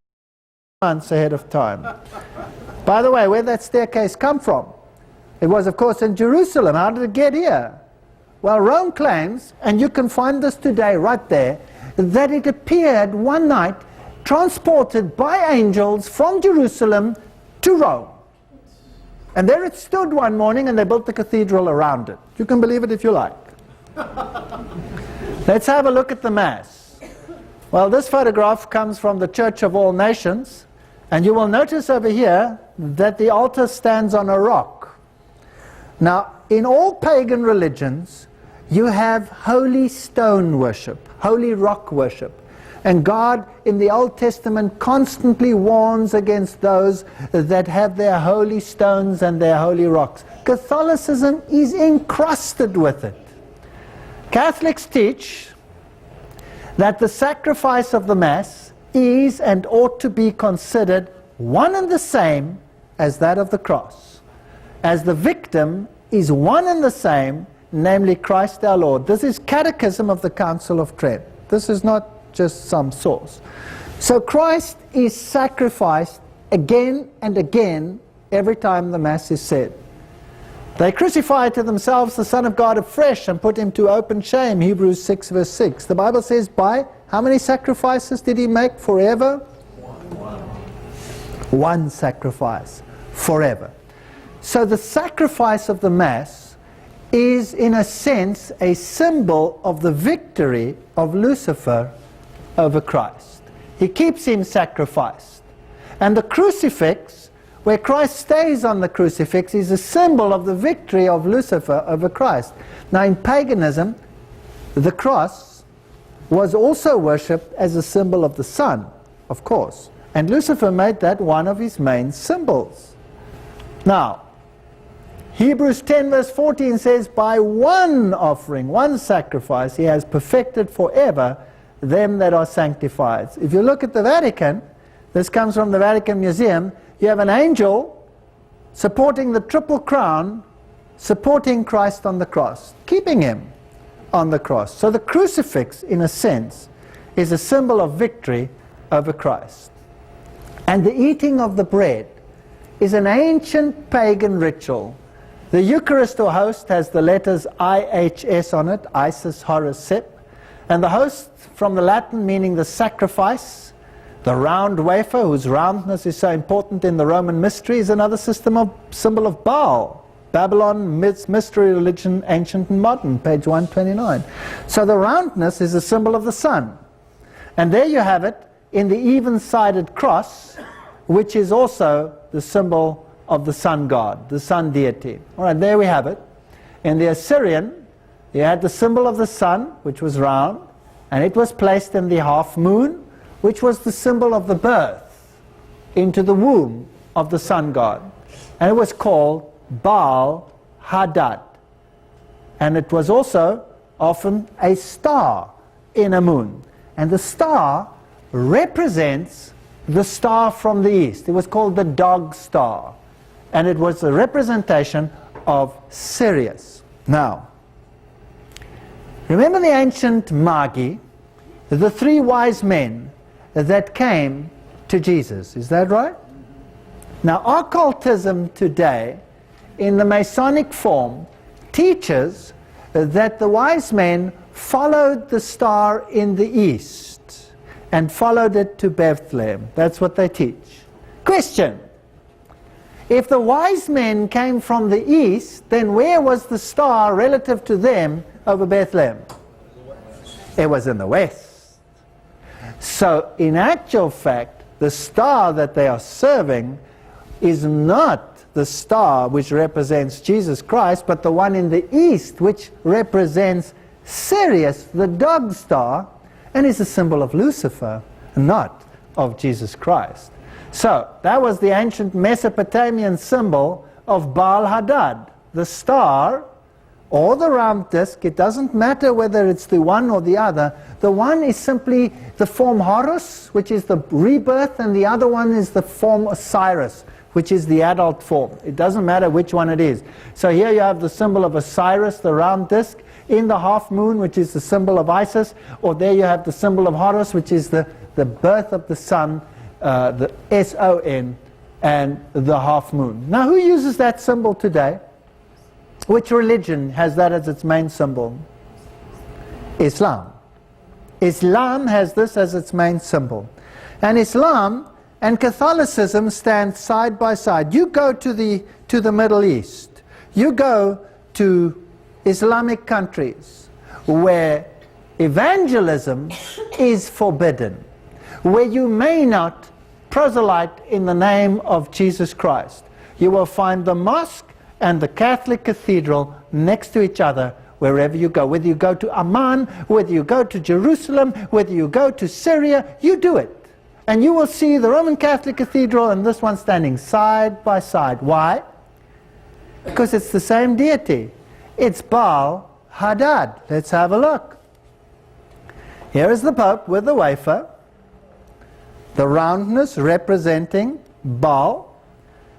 [SPEAKER 1] months ahead of time. By the way, where did that staircase come from? It was, of course, in Jerusalem. How did it get here? Well, Rome claims, and you can find this today right there, that it appeared one night, transported by angels from Jerusalem to Rome. And there it stood one morning, and they built the cathedral around it. You can believe it if you like. Let's have a look at the Mass. Well, this photograph comes from the Church of All Nations, and you will notice over here that the altar stands on a rock. Now, in all pagan religions, you have holy stone worship, holy rock worship. And God in the Old Testament constantly warns against those that have their holy stones and their holy rocks. Catholicism is encrusted with it. Catholics teach that the sacrifice of the Mass is and ought to be considered one and the same as that of the cross, as the victim is one and the same namely Christ our Lord. This is Catechism of the Council of Trent. This is not just some source. So Christ is sacrificed again and again every time the Mass is said. They crucify to themselves the Son of God afresh and put him to open shame, Hebrews 6 verse 6. The Bible says, by how many sacrifices did he make forever? One sacrifice forever. So the sacrifice of the Mass is in a sense a symbol of the victory of Lucifer over Christ. He keeps him sacrificed. And the crucifix, where Christ stays on the crucifix, is a symbol of the victory of Lucifer over Christ. Now in paganism, the cross was also worshipped as a symbol of the sun, of course. And Lucifer made that one of his main symbols. Now, Hebrews 10 verse 14 says, by one offering, one sacrifice, he has perfected forever them that are sanctified. If you look at the Vatican, this comes from the Vatican Museum, you have an angel supporting the Triple Crown, supporting Christ on the cross, keeping him on the cross. So the crucifix, in a sense, is a symbol of victory over Christ. And the eating of the bread is an ancient pagan ritual. The Eucharist or host has the letters IHS on it, Isis, Horus, Sep. And the host, from the Latin meaning the sacrifice, the round wafer, whose roundness is so important in the Roman mystery, is another symbol of Baal. Babylon, Mystery Religion, Ancient and Modern, page 129. So the roundness is a symbol of the sun. And there you have it in the even-sided cross, which is also the symbol of the sun god, the sun deity. All right, there we have it. In the Assyrian, you had the symbol of the sun, which was round, and it was placed in the half moon, which was the symbol of the birth into the womb of the sun god. And it was called Baal Hadad. And it was also often a star in a moon. And the star represents the star from the east. It was called the dog star. And it was a representation of Sirius. Now, remember the ancient Magi, the three wise men that came to Jesus. Is that right? Now, occultism today, in the Masonic form, teaches that the wise men followed the star in the east and followed it to Bethlehem. That's what they teach. Question: if the wise men came from the east, then where was the star relative to them over Bethlehem? It was in the west. So in actual fact, the star that they are serving is not the star which represents Jesus Christ, but the one in the east which represents Sirius, the dog star, and is a symbol of Lucifer, not of Jesus Christ. So that was the ancient Mesopotamian symbol of Baal Hadad, the star or the round disk. It doesn't matter whether it's the one or the other. The one is simply the form Horus, which is the rebirth, and the other one is the form Osiris, which is the adult form. It doesn't matter which one it is. So here you have the symbol of Osiris, the round disk, in the half moon, which is the symbol of Isis, or there you have the symbol of Horus, which is the birth of the sun, the S-O-N, and the half moon. Now, who uses that symbol today? Which religion has that as its main symbol? Islam. Islam has this as its main symbol. And Islam and Catholicism stand side by side. You go to the Middle East. You go to Islamic countries where evangelism is forbidden, where you may not proselyte in the name of Jesus Christ. You will find the mosque and the Catholic cathedral next to each other wherever you go. Whether you go to Amman, whether you go to Jerusalem, whether you go to Syria, you do it. And you will see the Roman Catholic cathedral and this one standing side by side. Why? Because it's the same deity. It's Baal Hadad. Let's have a look. Here is the Pope with the wafer, the roundness representing Baal.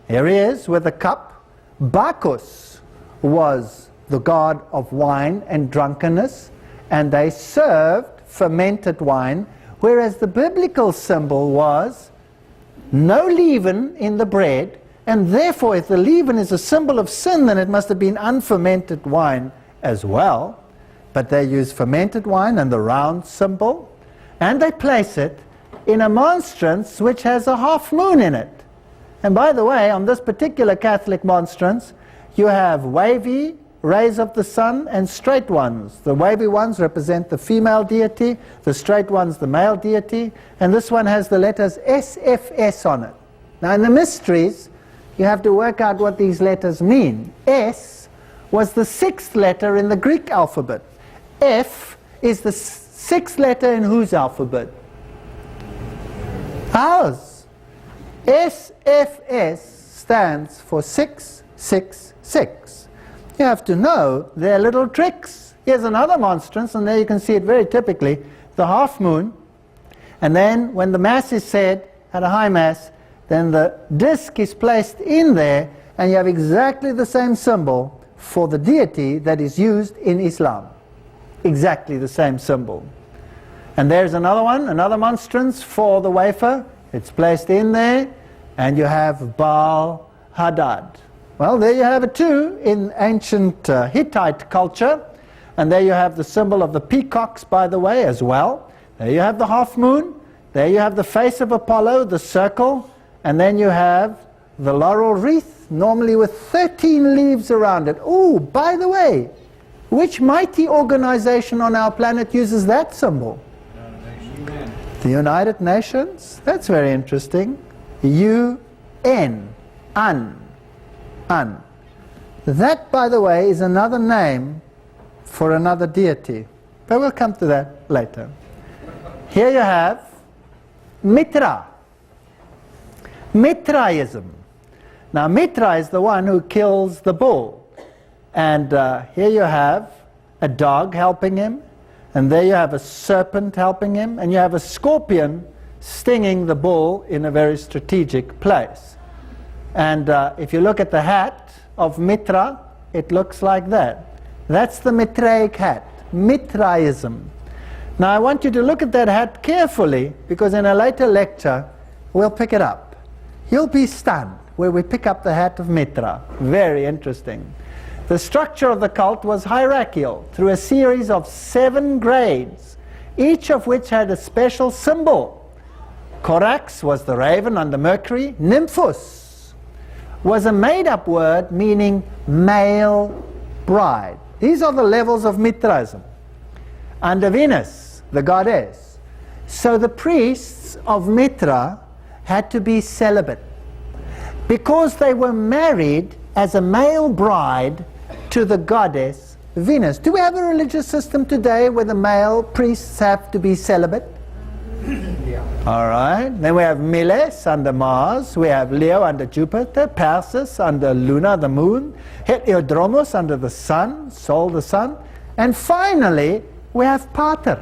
[SPEAKER 1] Here he is with a cup. Bacchus was the god of wine and drunkenness, and they served fermented wine, whereas the biblical symbol was no leaven in the bread, and therefore if the leaven is a symbol of sin, then it must have been unfermented wine as well. But they use fermented wine and the round symbol, and they place it in a monstrance which has a half moon in it. And by the way, on this particular Catholic monstrance, you have wavy rays of the sun and straight ones. The wavy ones represent the female deity, the straight ones the male deity, and this one has the letters SFS on it. Now in the mysteries, you have to work out what these letters mean. S was the 6th letter in the Greek alphabet. F is the 6th letter in whose alphabet? Ours. SFS stands for 666. You have to know their little tricks. Here's another monstrance, and there you can see it very typically, the half moon. And then when the Mass is said at a high Mass, then the disc is placed in there, and you have exactly the same symbol for the deity that is used in Islam. Exactly the same symbol. And there's another one, another monstrance for the wafer. It's placed in there, and you have Baal Hadad. Well, there you have it too in ancient Hittite culture. And there you have the symbol of the peacocks, by the way, as well. There you have the half moon. There you have the face of Apollo, the circle. And then you have the laurel wreath, normally with 13 leaves around it. Oh, by the way, which mighty organization on our planet uses that symbol? Amen. The United Nations? That's very interesting. UN. Un. That, by the way, is another name for another deity. But we'll come to that later. Here you have Mitra. Mitraism. Now Mitra is the one who kills the bull. And here you have a dog helping him. And there you have a serpent helping him. And you have a scorpion stinging the bull in a very strategic place. And if you look at the hat of Mitra, it looks like that. That's the Mitraic hat, Mitraism. Now I want you to look at that hat carefully, because in a later lecture we'll pick it up. You'll be stunned where we pick up the hat of Mitra. Very interesting. The structure of the cult was hierarchical through a series of 7 grades, each of which had a special symbol. Corax was the raven under Mercury. Nymphos was a made-up word meaning male bride. These are the levels of Mitraism. Under Venus, the goddess. So the priests of Mitra had to be celibate, because they were married as a male bride to the goddess Venus. Do we have a religious system today where the male priests have to be celibate? Yeah. All right. Then we have Miles under Mars. We have Leo under Jupiter. Perseus under Luna, the moon. Heliodromos under the sun, Sol, the sun. And finally, we have Pater.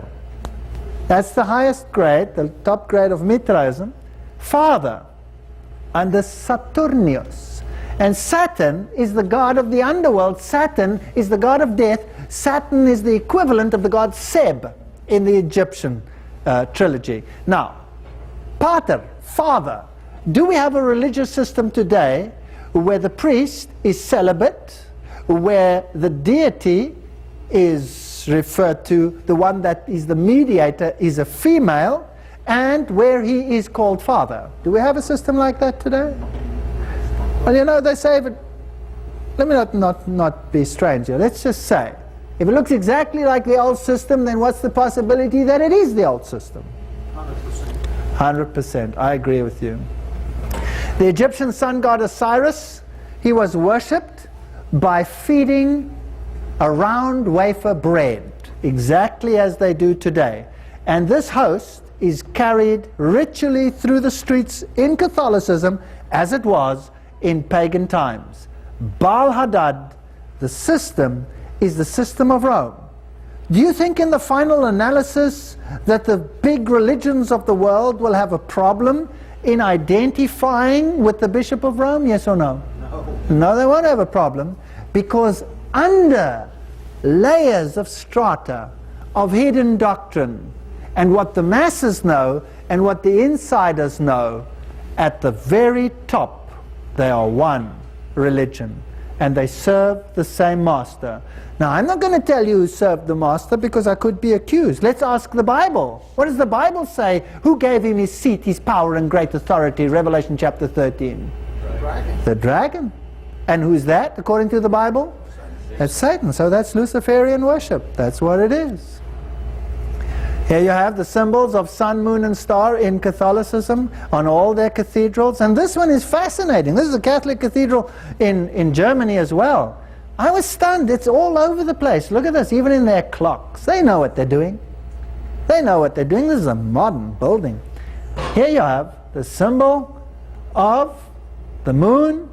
[SPEAKER 1] That's the highest grade, the top grade of Mitraism. Father under Saturnius. And Saturn is the god of the underworld. Saturn is the god of death. Saturn is the equivalent of the god Seb in the Egyptian trilogy. Now, Pater, father. Do we have a religious system today where the priest is celibate, where the deity is referred to, the one that is the mediator is a female, and where he is called father? Do we have a system like that today? Well, you know, they say, but let me not be strange here. Let's just say, if it looks exactly like the old system, then what's the possibility that it is the old system? 100%. 100%. I agree with you. The Egyptian sun god Osiris, he was worshipped by feeding a round wafer bread, exactly as they do today. And this host is carried ritually through the streets in Catholicism as it was in pagan times. Baal Hadad, the system, is the system of Rome. Do you think in the final analysis that the big religions of the world will have a problem in identifying with the Bishop of Rome? Yes or no? No. No, they won't have a problem, because under layers of strata of hidden doctrine, and what the masses know and what the insiders know, at the very top they are one religion and they serve the same master. Now, I'm not going to tell you who served the master because I could be accused. Let's ask the Bible. What does the Bible say? Who gave him his seat, his power and great authority? Revelation chapter 13.
[SPEAKER 2] The dragon.
[SPEAKER 1] The dragon. And who's that according to the Bible? That's Satan. So that's Luciferian worship. That's what it is. Here you have the symbols of sun, moon and star in Catholicism on all their cathedrals. And this one is fascinating. This is a Catholic cathedral in Germany as well. I was stunned. It's all over the place. Look at this, even in their clocks. They know what they're doing. They know what they're doing. This is a modern building. Here you have the symbol of the moon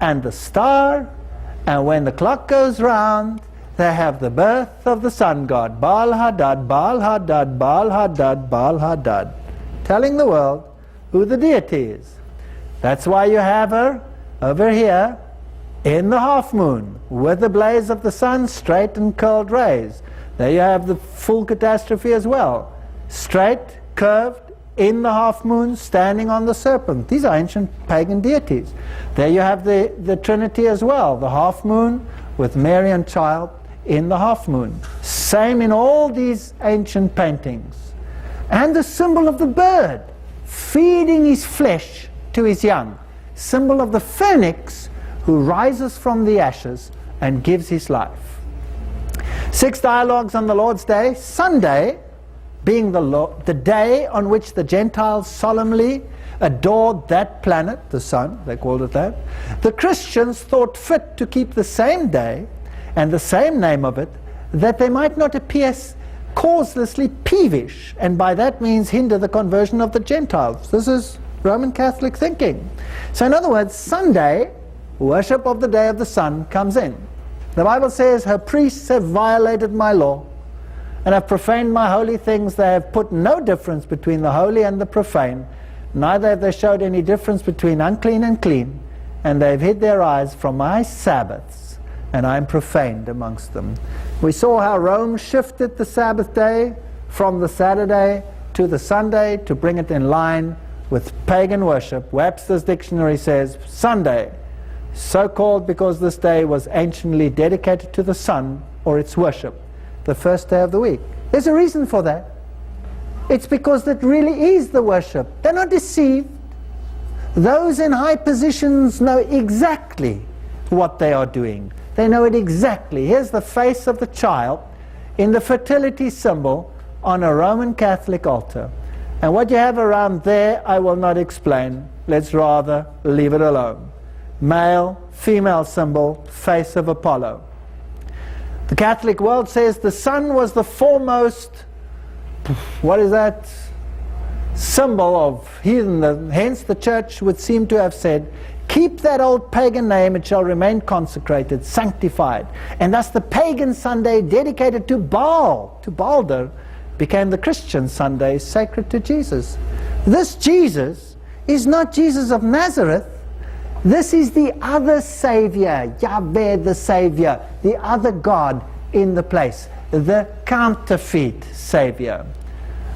[SPEAKER 1] and the star. And when the clock goes round, they have the birth of the sun god, Baal Hadad, Baal Hadad, Baal Hadad, Baal Hadad, telling the world who the deity is. That's why you have her over here in the half moon, with the blaze of the sun, straight and curled rays. There you have the full catastrophe as well. Straight, curved, in the half moon, standing on the serpent. These are ancient pagan deities. There you have the Trinity as well, the half moon with Mary and child in the half moon. Same in all these ancient paintings. And the symbol of the bird feeding his flesh to his young. Symbol of the phoenix who rises from the ashes and gives his life. 6 dialogues on the Lord's Day. Sunday being the day on which the Gentiles solemnly adored that planet, the sun, they called it that. The Christians thought fit to keep the same day and the same name of it, that they might not appear causelessly peevish, and by that means hinder the conversion of the Gentiles. This is Roman Catholic thinking. So in other words, Sunday, worship of the day of the sun, comes in. The Bible says, her priests have violated my law and have profaned my holy things. They have put no difference between the holy and the profane, neither have they showed any difference between unclean and clean, and they have hid their eyes from my Sabbaths, and I am profaned amongst them. We saw how Rome shifted the Sabbath day from the Saturday to the Sunday to bring it in line with pagan worship. Webster's dictionary says Sunday, so called because this day was anciently dedicated to the sun or its worship, the first day of the week. There's a reason for that. It's because that really is the worship. They're not deceived. Those in high positions know exactly what they are doing. They know it exactly. Here's the face of the child in the fertility symbol on a Roman Catholic altar. And what you have around there, I will not explain. Let's rather leave it alone. Male, female symbol, face of Apollo. The Catholic world says the sun was the foremost, what is that? Symbol of heathen. Hence the church would seem to have said, keep that old pagan name, it shall remain consecrated, sanctified. And thus the pagan Sunday dedicated to Baal, to Balder, became the Christian Sunday sacred to Jesus. This Jesus is not Jesus of Nazareth. This is the other Savior, Yahweh the Savior, the other God in the place, the counterfeit Savior.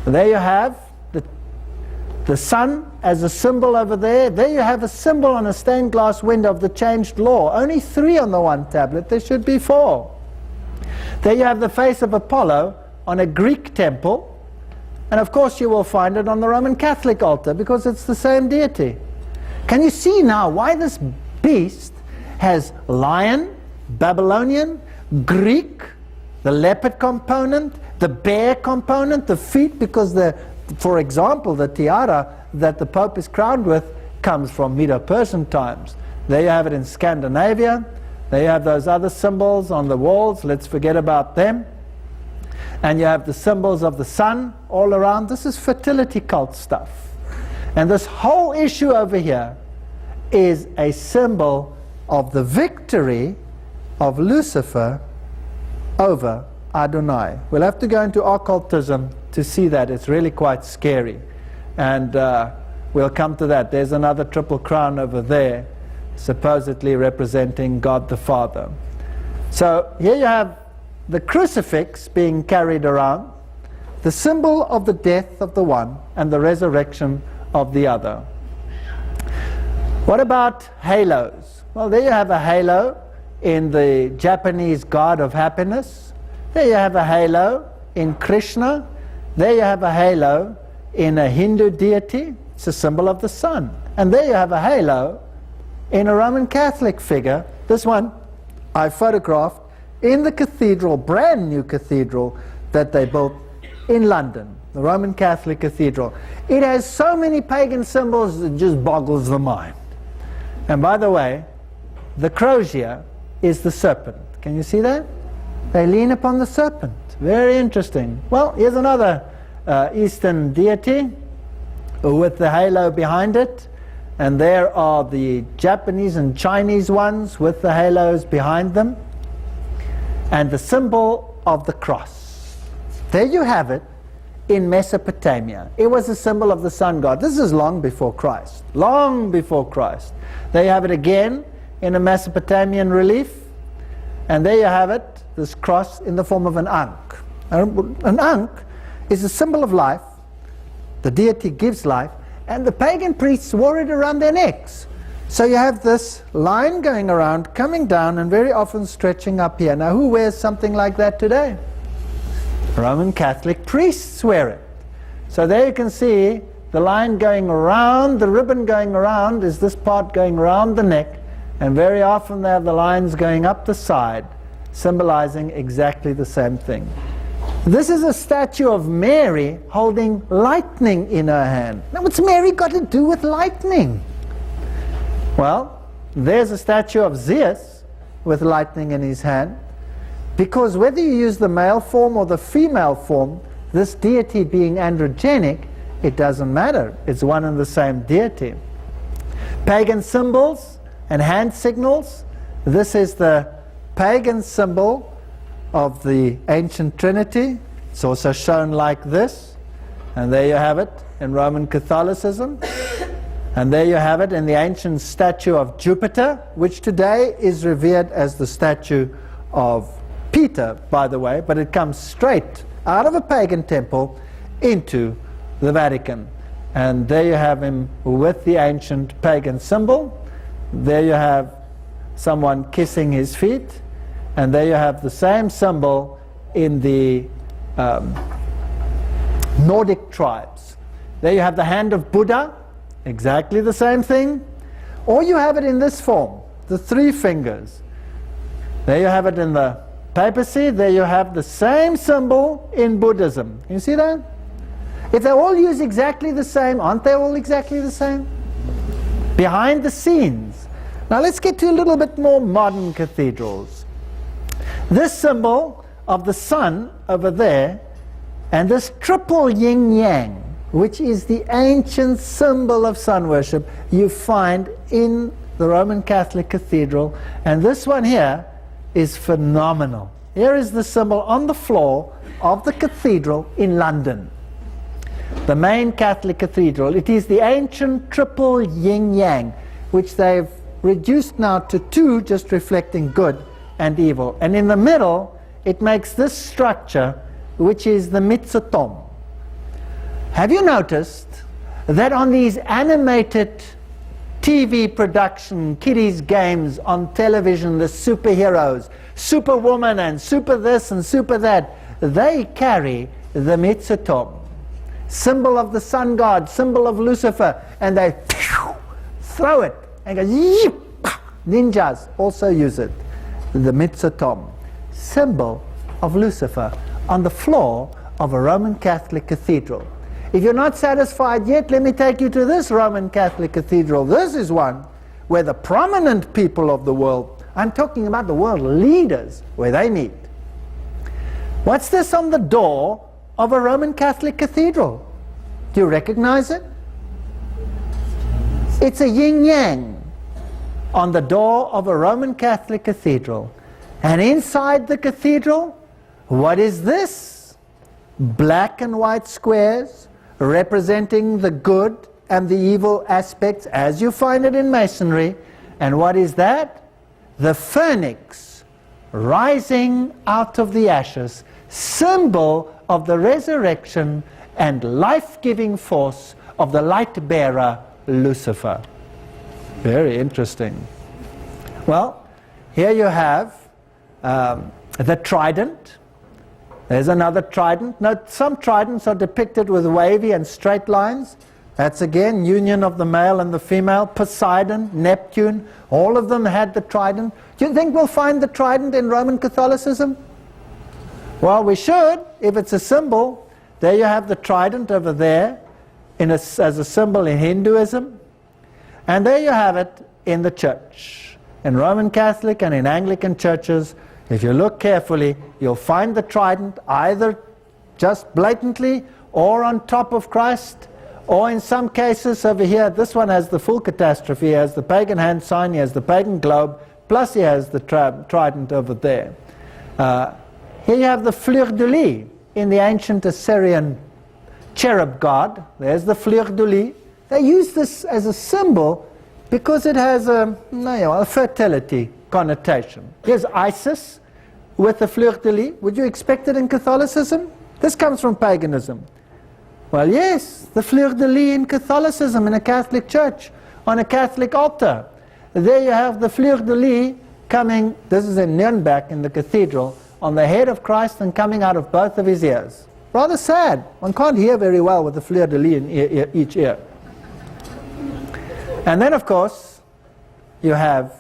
[SPEAKER 1] There you have the sun as a symbol over there. There you have a symbol on a stained glass window of the changed law. Only 3 on the one tablet. There should be 4. There you have the face of Apollo on a Greek temple. And of course you will find it on the Roman Catholic altar because it's the same deity. Can you see now why this beast has lion, Babylonian, Greek, the leopard component, the bear component, the feet, because for example, the tiara that the Pope is crowned with comes from Medo-Persian times. There you have it in Scandinavia. There you have those other symbols on the walls. Let's forget about them. And you have the symbols of the sun all around. This is fertility cult stuff. And this whole issue over here is a symbol of the victory of Lucifer over Adonai. We'll have to go into occultism to see that. It's really quite scary. And we'll come to that. There's another triple crown over there, supposedly representing God the Father. So here you have the crucifix being carried around, the symbol of the death of the one and the resurrection of the other. What about halos? Well, there you have a halo in the Japanese god of happiness. There you have a halo in Krishna. There you have a halo in a Hindu deity. It's a symbol of the sun. And there you have a halo in a Roman Catholic figure. This one I photographed in the cathedral, brand new cathedral that they built in London, the Roman Catholic Cathedral. It has so many pagan symbols it just boggles the mind. And by the way, the crosier is the serpent. Can you see that? They lean upon the serpent. Very interesting. Well, here's another Eastern deity with the halo behind it. And there are the Japanese and Chinese ones with the halos behind them. And the symbol of the cross. There you have it in Mesopotamia. It was a symbol of the sun god. This is long before Christ. Long before Christ. There you have it again in a Mesopotamian relief. And there you have it, this cross in the form of an ankh. An ankh is a symbol of life. The deity gives life. And the pagan priests wore it around their necks. So you have this line going around, coming down, and very often stretching up here. Now, who wears something like that today? Roman Catholic priests wear it. So there you can see the line going around, the ribbon going around is this part going around the neck, and very often they have the lines going up the side, symbolizing exactly the same thing. This is a statue of Mary holding lightning in her hand. Now, what's Mary got to do with lightning? Well, there's a statue of Zeus with lightning in his hand, because whether you use the male form or the female form, this deity being androgenic, it doesn't matter. It's one and the same deity. Pagan symbols and hand signals. This is the pagan symbol of the ancient Trinity. It's also shown like this. And there you have it in Roman Catholicism. And there you have it in the ancient statue of Jupiter, which today is revered as the statue of Peter, by the way, but it comes straight out of a pagan temple into the Vatican. And there you have him with the ancient pagan symbol. There you have someone kissing his feet. And there you have the same symbol in the Nordic tribes. There you have the hand of Buddha, exactly the same thing. Or you have it in this form, the 3 fingers. There you have it in the papacy. There you have the same symbol in Buddhism. Can you see that? If they all use exactly the same, aren't they all exactly the same? Behind the scenes. Now let's get to a little bit more modern cathedrals. This symbol of the sun over there, and this triple yin-yang, which is the ancient symbol of sun worship, you find in the Roman Catholic Cathedral. And this one here is phenomenal. Here is the symbol on the floor of the cathedral in London, the main Catholic cathedral. It is the ancient triple yin-yang, which they've reduced now to 2, just reflecting good and evil. And in the middle, it makes this structure, which is the Mitsotom. Have you noticed that on these animated TV production, kiddies games on television, the superheroes, Superwoman and super this and super that, they carry the Mitsotom, symbol of the sun god, symbol of Lucifer, and they throw it and go yip. Ninjas also use it, the Mitsotom, symbol of Lucifer, on the floor of a Roman Catholic cathedral. If you're not satisfied yet, let me take you to this Roman Catholic cathedral. This is one where the prominent people of the world, I'm talking about the world leaders, where they meet. What's this on the door of a Roman Catholic cathedral? Do you recognize it? It's a yin-yang on the door of a Roman Catholic cathedral. And inside the cathedral, what is this? Black and white squares representing the good and the evil aspects as you find it in Masonry. And what is that? The phoenix rising out of the ashes, symbol of the resurrection and life-giving force of the light-bearer Lucifer. Very interesting. Well, here you have the trident. There's another trident. Now, some tridents are depicted with wavy and straight lines. That's again union of the male and the female. Poseidon, Neptune, all of them had the trident. Do you think we'll find the trident in Roman Catholicism? Well, we should, if it's a symbol. There you have the trident over there as a symbol in Hinduism. And there you have it in the church. In Roman Catholic and in Anglican churches, if you look carefully, you'll find the trident either just blatantly or on top of Christ, or in some cases over here, this one has the full catastrophe. He has the pagan hand sign, he has the pagan globe, plus he has the trident over there. Here you have the fleur-de-lis in the ancient Assyrian cherub god. There's the fleur-de-lis. They use this as a symbol because it has a fertility connotation. Here's Isis with the fleur-de-lis. Would you expect it in Catholicism? This comes from paganism. Well, yes, the fleur-de-lis in Catholicism, in a Catholic church, on a Catholic altar. There you have the fleur-de-lis coming, this is in Nuremberg in the cathedral, on the head of Christ and coming out of both of his ears. Rather sad. One can't hear very well with the fleur-de-lis in each ear. And then, of course, you have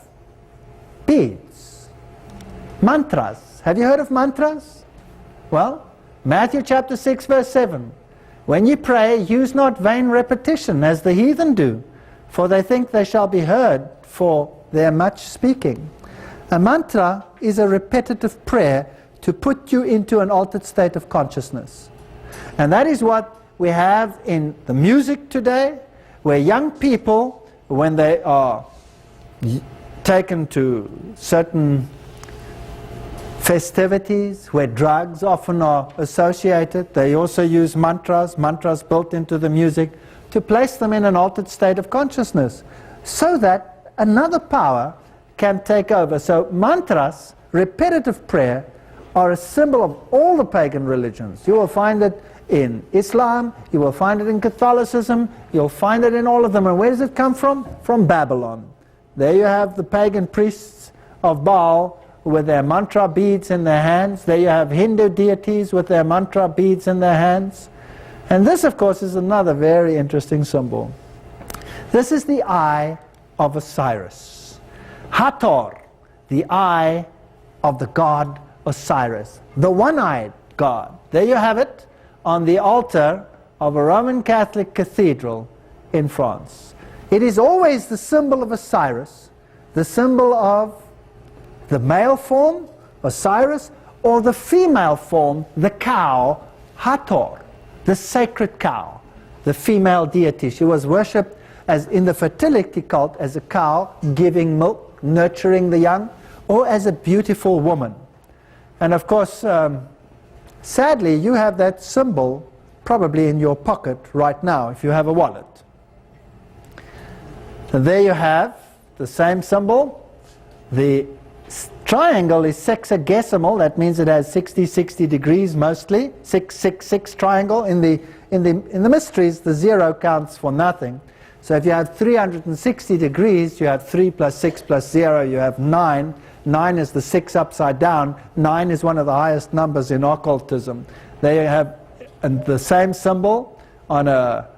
[SPEAKER 1] beads, mantras. Have you heard of mantras? Well, Matthew chapter 6 verse 7. When you pray, use not vain repetition as the heathen do, for they think they shall be heard for their much speaking. A mantra is a repetitive prayer to put you into an altered state of consciousness. And that is what we have in the music today, where young people, when they are taken to certain festivities where drugs often are associated, they also use mantras built into the music to place them in an altered state of consciousness so that another power can take over. So mantras, repetitive prayer, are a symbol of all the pagan religions. You will find it in Islam, you will find it in Catholicism, you'll find it in all of them. And where does it come from? From Babylon. There you have the pagan priests of Baal with their mantra beads in their hands. There you have Hindu deities with their mantra beads in their hands. And this, of course, is another very interesting symbol. This is the eye of Osiris. Hathor, the eye of the god Osiris, the one-eyed god. There you have it on the altar of a Roman Catholic cathedral in France. It is always the symbol of Osiris, the symbol of the male form, Osiris, or the female form, the cow, Hathor, the sacred cow, the female deity. She was worshipped as in the fertility cult as a cow giving milk, nurturing the young, or as a beautiful woman. And of course, sadly, you have that symbol probably in your pocket right now if you have a wallet. And there you have the same symbol. The triangle is sexagesimal. That means it has 60 degrees mostly. 666 triangle. In the mysteries, the 0 counts for nothing. So if you have 360 degrees, you have 3 plus 6 plus 0, you have 9. 9 is the 6 upside down. 9 is one of the highest numbers in occultism. There you have the same symbol on a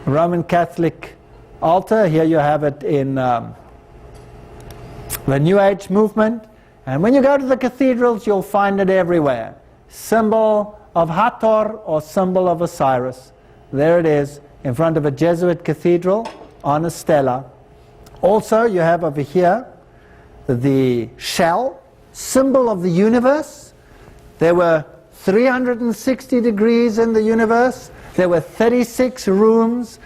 [SPEAKER 1] Roman Catholic altar. Here you have it in the New Age movement. And when you go to the cathedrals, you'll find it everywhere. Symbol of Hathor or symbol of Osiris. There it is in front of a Jesuit cathedral on a stela. Also, you have over here the shell, symbol of the universe. There were 360 degrees in the universe. There were 36 rooms.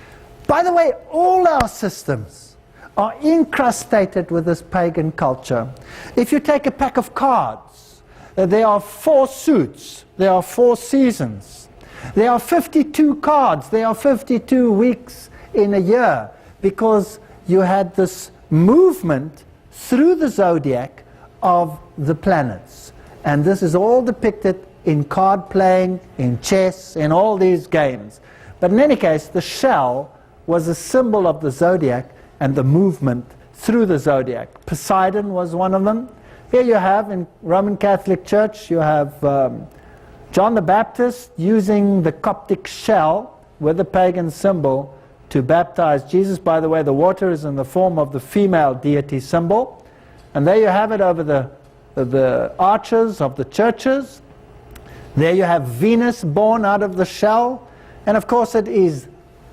[SPEAKER 1] By the way, all our systems are incrustated with this pagan culture. If you take a pack of cards, there are 4 suits, there are 4 seasons, there are 52 cards, there are 52 weeks in a year, because you had this movement through the zodiac of the planets. And this is all depicted in card playing, in chess, in all these games. But in any case, the shell was a symbol of the zodiac and the movement through the zodiac. Poseidon was one of them. Here you have, in Roman Catholic Church, you have John the Baptist using the Coptic shell with the pagan symbol to baptize Jesus. By the way, the water is in the form of the female deity symbol. And there you have it over the arches of the churches. There you have Venus born out of the shell. And of course it is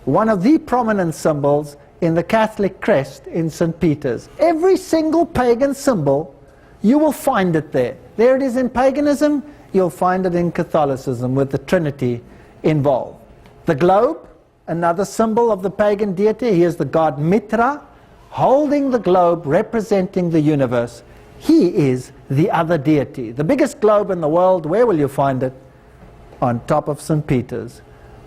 [SPEAKER 1] one of the prominent symbols in the Catholic crest in St. Peter's. Every single pagan symbol, you will find it there. There it is in paganism, you'll find it in Catholicism with the Trinity involved. The globe, another symbol of the pagan deity. Here's the god Mitra, holding the globe representing the universe. He is the other deity. The biggest globe in the world, where will you find it? On top of St. Peter's.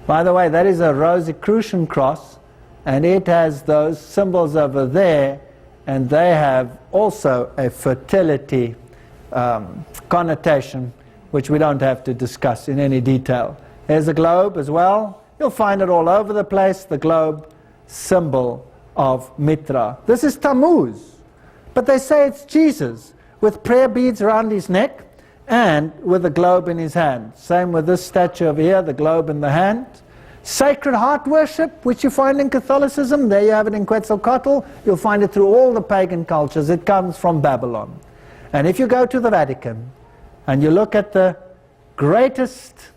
[SPEAKER 1] By the way, that is a Rosicrucian cross, and it has those symbols over there, and they have also a fertility connotation, which we don't have to discuss in any detail. There's a globe as well. You'll find it all over the place, the globe, symbol of Mitra. This is Tammuz, but they say it's Jesus, with prayer beads around his neck and with a globe in his hand. Same with this statue over here, the globe in the hand. Sacred Heart worship, which you find in Catholicism, there you have it in Quetzalcoatl. You'll find it through all the pagan cultures. It comes from Babylon. And if you go to the Vatican and you look at the greatest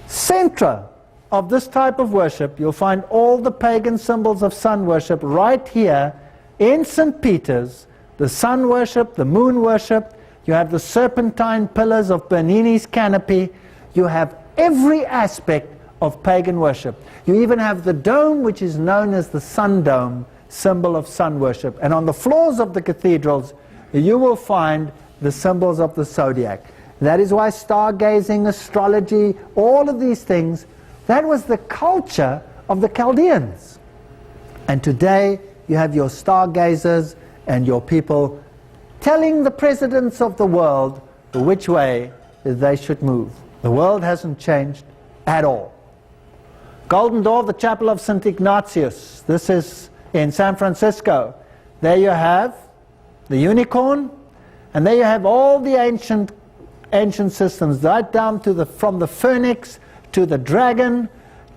[SPEAKER 1] center of this type of worship, you'll find all the pagan symbols of sun worship right here in St. Peter's. The sun worship, the moon worship, you have the serpentine pillars of Bernini's canopy, you have every aspect of pagan worship. You even have the dome, which is known as the sun dome, symbol of sun worship. And on the floors of the cathedrals, you will find the symbols of the zodiac. That is why stargazing, astrology, all of these things, that was the culture of the Chaldeans. And today, you have your stargazers and your people telling the presidents of the world which way they should move. The world hasn't changed at all. Golden Door, the Chapel of St. Ignatius. This is in San Francisco. There you have the unicorn, and there you have all the ancient systems, right down to from the phoenix, to the dragon,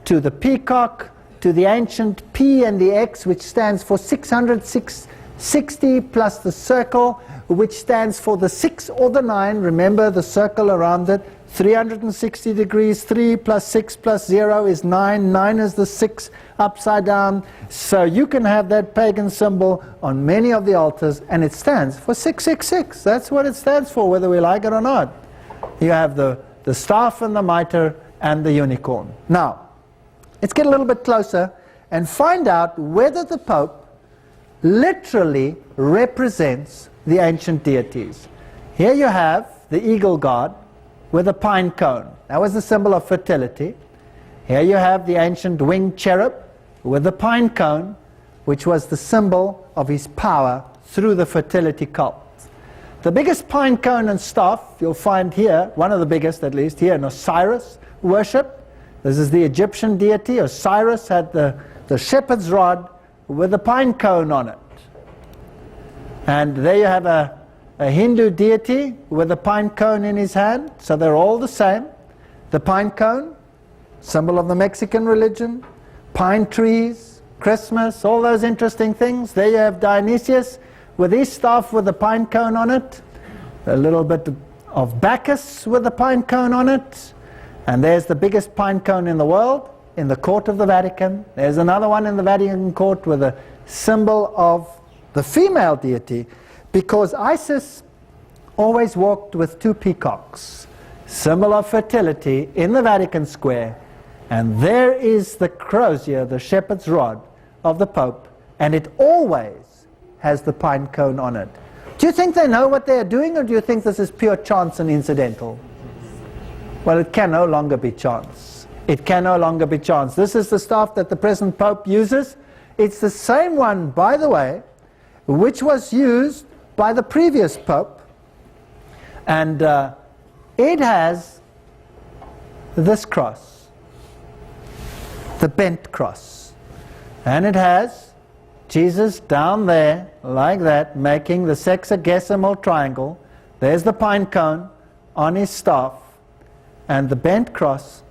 [SPEAKER 1] to the peacock, to the ancient P and the X, which stands for 660 plus the circle, which stands for the 6 or the 9. Remember the circle around it. 360 degrees, 3 plus 6 plus 0 is 9. 9 is the 6 upside down. So you can have that pagan symbol on many of the altars, and it stands for 666. That's what it stands for, whether we like it or not. You have the staff and the mitre and the unicorn. Now, let's get a little bit closer and find out whether the Pope literally represents the ancient deities. Here you have the eagle god with a pine cone. That was the symbol of fertility. Here you have the ancient winged cherub with the pine cone, which was the symbol of his power through the fertility cult. The biggest pine cone and staff you'll find here, one of the biggest at least, here in Osiris worship. This is the Egyptian deity. Osiris had the shepherd's rod with a pine cone on it. And there you have a Hindu deity with a pine cone in his hand. So they're all the same. The pine cone, symbol of the Mexican religion, pine trees, Christmas, all those interesting things. There you have Dionysius with his staff with a pine cone on it. A little bit of Bacchus with a pine cone on it. And there's the biggest pine cone in the world in the court of the Vatican. There's another one in the Vatican court with a symbol of the female deity, because Isis always walked with 2 peacocks, symbol of fertility, in the Vatican Square. And there is the crozier, the shepherd's rod of the Pope, and it always has the pine cone on it. Do you think they know what they're doing, or do you think this is pure chance and incidental? Well, it can no longer be chance. It can no longer be chance. This is the staff that the present Pope uses. It's the same one, by the way, which was used by the previous Pope, And it has this cross, the bent cross. And it has Jesus down there, like that, making the sexagesimal triangle. There's the pine cone on his staff. And the bent cross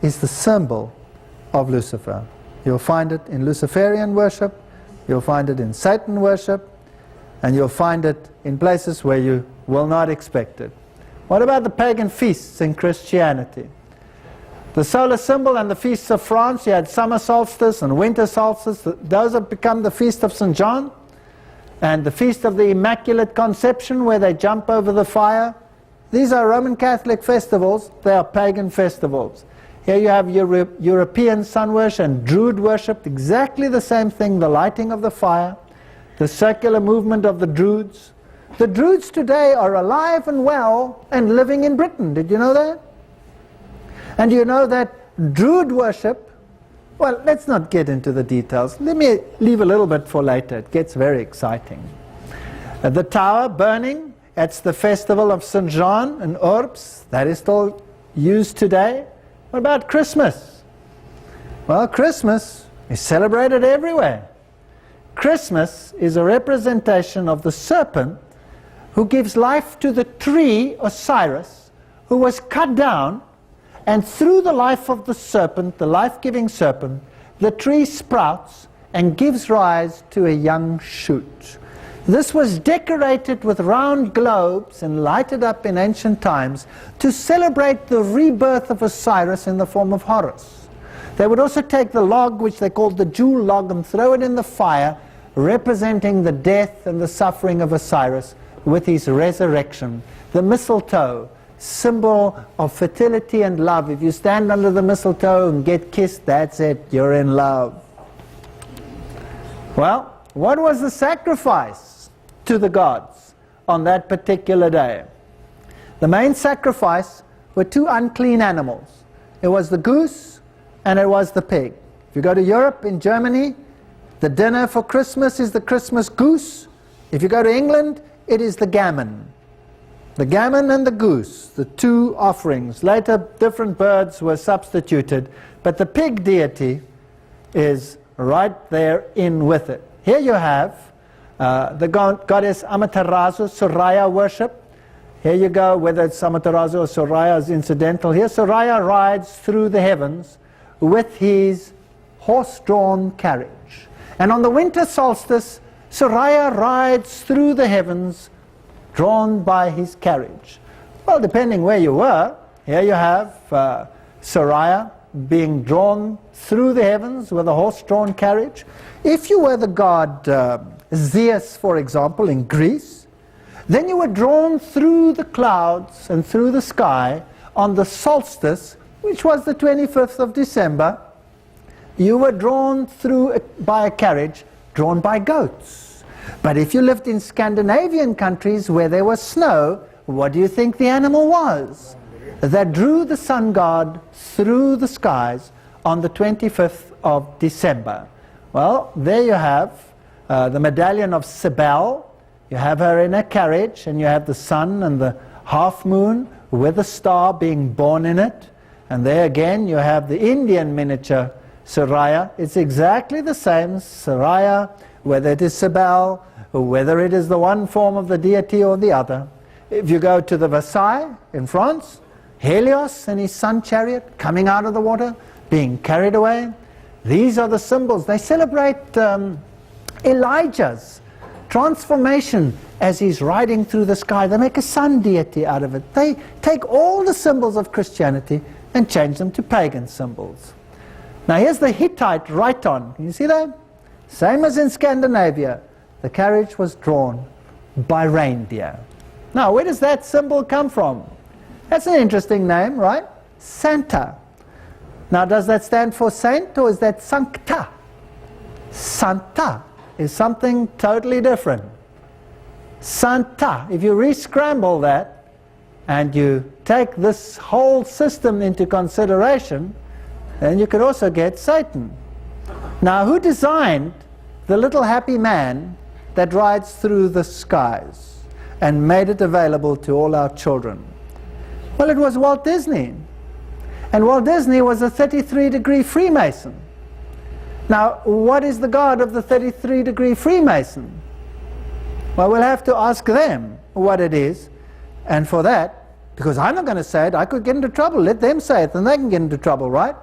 [SPEAKER 1] is the symbol of Lucifer. You'll find it in Luciferian worship, you'll find it in Satan worship, and you'll find it in places where you will not expect it. What about the pagan feasts in Christianity? The solar symbol and the feasts of France, you had summer solstice and winter solstice. Those have become the feast of St. John, and the feast of the Immaculate Conception, where they jump over the fire. These are Roman Catholic festivals, they are pagan festivals. Here you have European sun worship and Druid worship, exactly the same thing, the lighting of the fire, the circular movement of the Druids. The Druids today are alive and well and living in Britain. Did you know that? And you know that Druid worship, well, let's not get into the details. Let me leave a little bit for later. It gets very exciting. The tower burning, that's the festival of St. John and Urbs. That is still used today. What about Christmas? Well, Christmas is celebrated everywhere. Christmas is a representation of the serpent who gives life to the tree Osiris, who was cut down, and through the life of the serpent, the life-giving serpent, the tree sprouts and gives rise to a young shoot. This was decorated with round globes and lighted up in ancient times to celebrate the rebirth of Osiris in the form of Horus. They would also take the log, which they called the Jewel log, and throw it in the fire, representing the death and the suffering of Osiris with his resurrection. The mistletoe, symbol of fertility and love. If you stand under the mistletoe and get kissed, that's it, you're in love. Well, what was the sacrifice to the gods on that particular day? The main sacrifice were two unclean animals. It was the goose and it was the pig. If you go to Europe, in Germany, the dinner for Christmas is the Christmas goose. If you go to England, it is the gammon. The gammon and the goose, the two offerings. Later, different birds were substituted, but the pig deity is right there in with it. Here you have the goddess Amaterasu, Soraya worship. Here you go, whether it's Amaterasu or Soraya is incidental. Here Soraya rides through the heavens with his horse-drawn carriage. And on the winter solstice, Soraya rides through the heavens drawn by his carriage. Well, depending where you were, here you have Soraya being drawn through the heavens with a horse-drawn carriage. If you were the god Zeus, for example, in Greece, then you were drawn through the clouds and through the sky on the solstice, which was the 25th of December. You were drawn through by a carriage drawn by goats. But if you lived in Scandinavian countries where there was snow, what do you think the animal was that drew the sun god through the skies on the 25th of December? Well, there you have the medallion of Cybele. You have her in a carriage, and you have the sun and the half moon with a star being born in it. And there again you have the Indian miniature Soraya. It's exactly the same Soraya, whether it is Cybele, or whether it is the one form of the deity or the other. If you go to the Versailles in France, Helios and his sun chariot coming out of the water, being carried away. These are the symbols. They celebrate Elijah's transformation as he's riding through the sky. They make a sun deity out of it. They take all the symbols of Christianity and change them to pagan symbols. Now here's the Hittite Rhyton. Can you see that? Same as in Scandinavia. The carriage was drawn by reindeer. Now where does that symbol come from? That's an interesting name, right? Santa. Now does that stand for saint, or is that sancta? Santa is something totally different. Santa, if you re-scramble that and you take this whole system into consideration, then you could also get Satan. Now who designed the little happy man that rides through the skies? and made it available to all our children? Well, it was Walt Disney. And Walt Disney was a 33-degree Freemason. Now, what is the God of the 33-degree Freemason? Well, we'll have to ask them what it is. And for that, because I'm not going to say it, I could get into trouble. Let them say it, and they can get into trouble, right?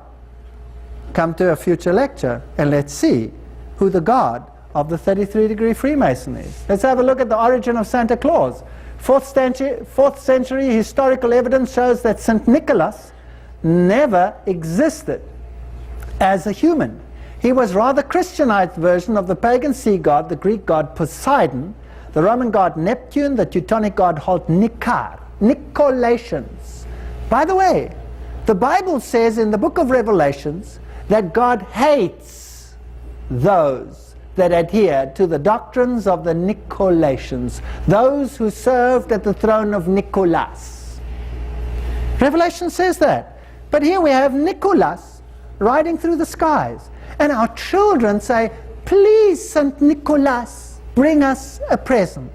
[SPEAKER 1] Come to a future lecture, and let's see who the God of the 33-degree Freemason is. Let's have a look at the origin of Santa Claus. 4th century historical evidence shows that St. Nicholas never existed as a human. He was rather Christianized version of the pagan sea god, the Greek god Poseidon, the Roman god Neptune, the Teutonic god called Nikar, Nicolaitans. By the way, the Bible says in the book of Revelations that God hates those that adhere to the doctrines of the Nicolaitans, those who served at the throne of Nicholas. Revelation says that. But here we have Nicholas riding through the skies. And our children say, please, St. Nicholas, bring us a present.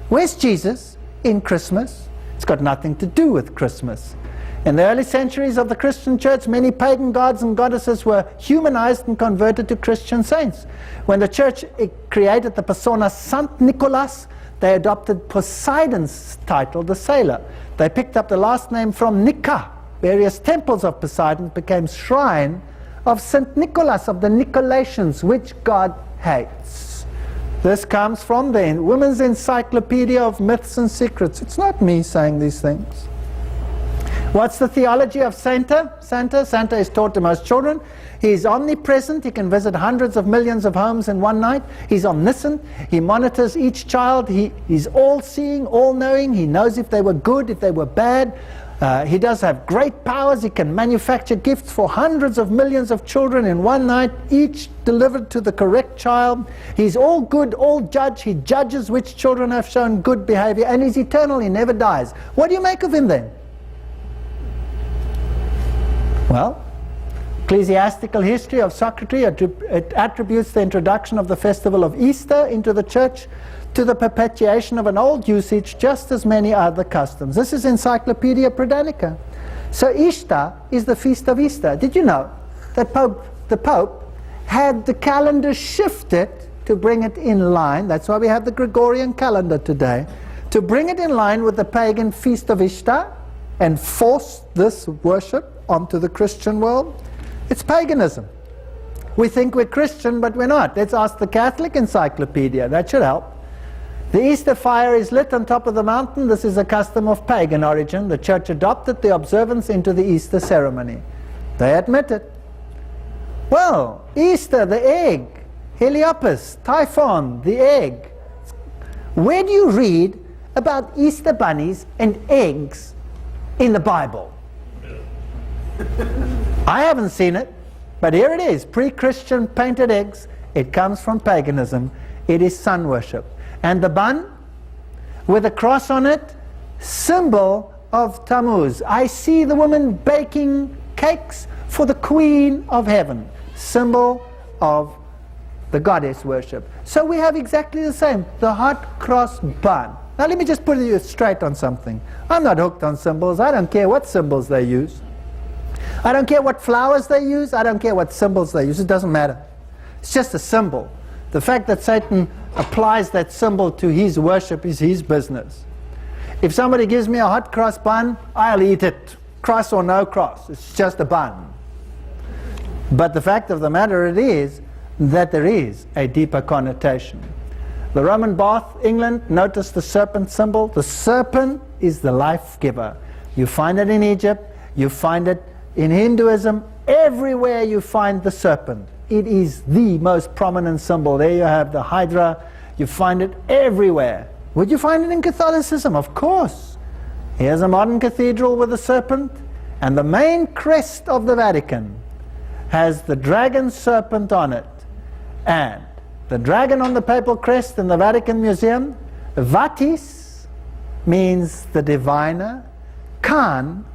[SPEAKER 1] Where's Jesus? In Christmas. It's got nothing to do with Christmas. In the early centuries of the Christian church, many pagan gods and goddesses were humanized and converted to Christian saints. When the church created the persona Saint Nicholas, they adopted Poseidon's title, the sailor. They picked up the last name from Nika. Various temples of Poseidon became shrine of St. Nicholas of the Nicolaitans, which God hates. This comes from the Women's Encyclopedia of Myths and Secrets. It's not me saying these things. What's the theology of Santa? Santa is taught to most children. He's omnipresent. He can visit hundreds of millions of homes in one night. He's omniscient. He monitors each child. He's all-seeing, all-knowing. He knows if they were good, if they were bad. He does have great powers. He can manufacture gifts for hundreds of millions of children in one night, each delivered to the correct child. He's all good, all judge. He judges which children have shown good behavior, and he's eternal. He never dies. What do you make of him then? Well, ecclesiastical history of Socrates attributes the introduction of the festival of Easter into the church to the perpetuation of an old usage, just as many other customs. This is Encyclopedia Britannica. So Easter is the feast of Easter. Did you know that the Pope had the calendar shifted to bring it in line? That's why we have the Gregorian calendar today, to bring it in line with the pagan feast of Easter and force this worship onto the Christian world. It's paganism. We think we're Christian, but we're not. Let's ask the Catholic Encyclopedia. That should help. The Easter fire is lit on top of the mountain. This is a custom of pagan origin. The church adopted the observance into the Easter ceremony. They admit it. Well, Easter, the egg, Heliopis, Typhon, the egg. Where do you read about Easter bunnies and eggs in the Bible? I haven't seen it, but here it is, pre-Christian painted eggs. It comes from paganism. It is sun worship. And the bun with a cross on it, symbol of Tammuz. I see the woman baking cakes for the Queen of Heaven, symbol of the goddess worship. So we have exactly the same, the hot cross bun. Now let me just put you straight on something. I'm not hooked on symbols. I don't care what symbols they use. I don't care what flowers they use. I don't care what symbols they use. It doesn't matter. It's just a symbol. The fact that Satan applies that symbol to his worship is his business. If somebody gives me a hot cross bun, I'll eat it. Cross or no cross. It's just a bun. But the fact of the matter is that there is a deeper connotation. The Roman bath, England, notice the serpent symbol. The serpent is the life giver. You find it in Egypt. You find it in Hinduism. Everywhere you find the serpent. It is the most prominent symbol. There you have the Hydra. You find it everywhere. Would you find it in Catholicism? Of course. Here's a modern cathedral with a serpent, and the main crest of the Vatican has the dragon serpent on it. And the dragon on the papal crest in the Vatican Museum, Vatis means the diviner, Khan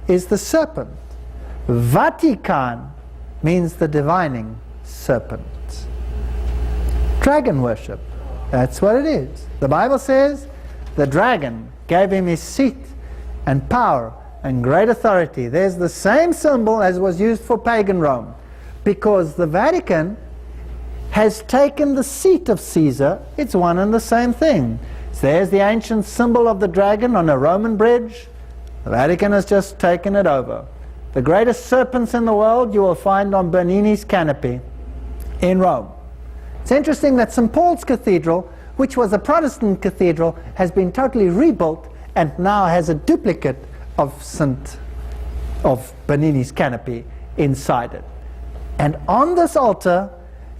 [SPEAKER 1] is the serpent. Vatican means the divining serpent. Dragon worship. That's what it is. The Bible says the dragon, gave him his seat and power and great authority. There's the same symbol as was used for pagan Rome, because the Vatican has taken the seat of Caesar. It's one and the same thing. So there's the ancient symbol of the dragon on a Roman bridge. The Vatican has just taken it over. The greatest serpents in the world you will find on Bernini's canopy in Rome. It's interesting that St. Paul's Cathedral, which was a Protestant cathedral, has been totally rebuilt and now has a duplicate of Bernini's canopy inside it. And on this altar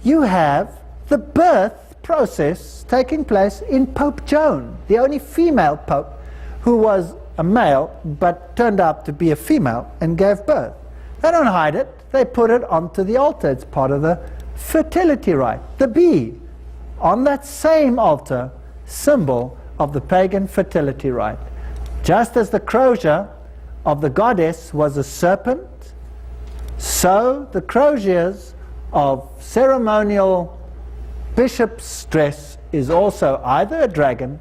[SPEAKER 1] you have the birth process taking place in Pope Joan, the only female pope who was a male but turned out to be a female and gave birth. They don't hide it, they put it onto the altar. It's part of the fertility rite. The bee, on that same altar, symbol of the pagan fertility rite. Just as the crosier of the goddess was a serpent, so the crosiers of ceremonial bishop's dress is also either a dragon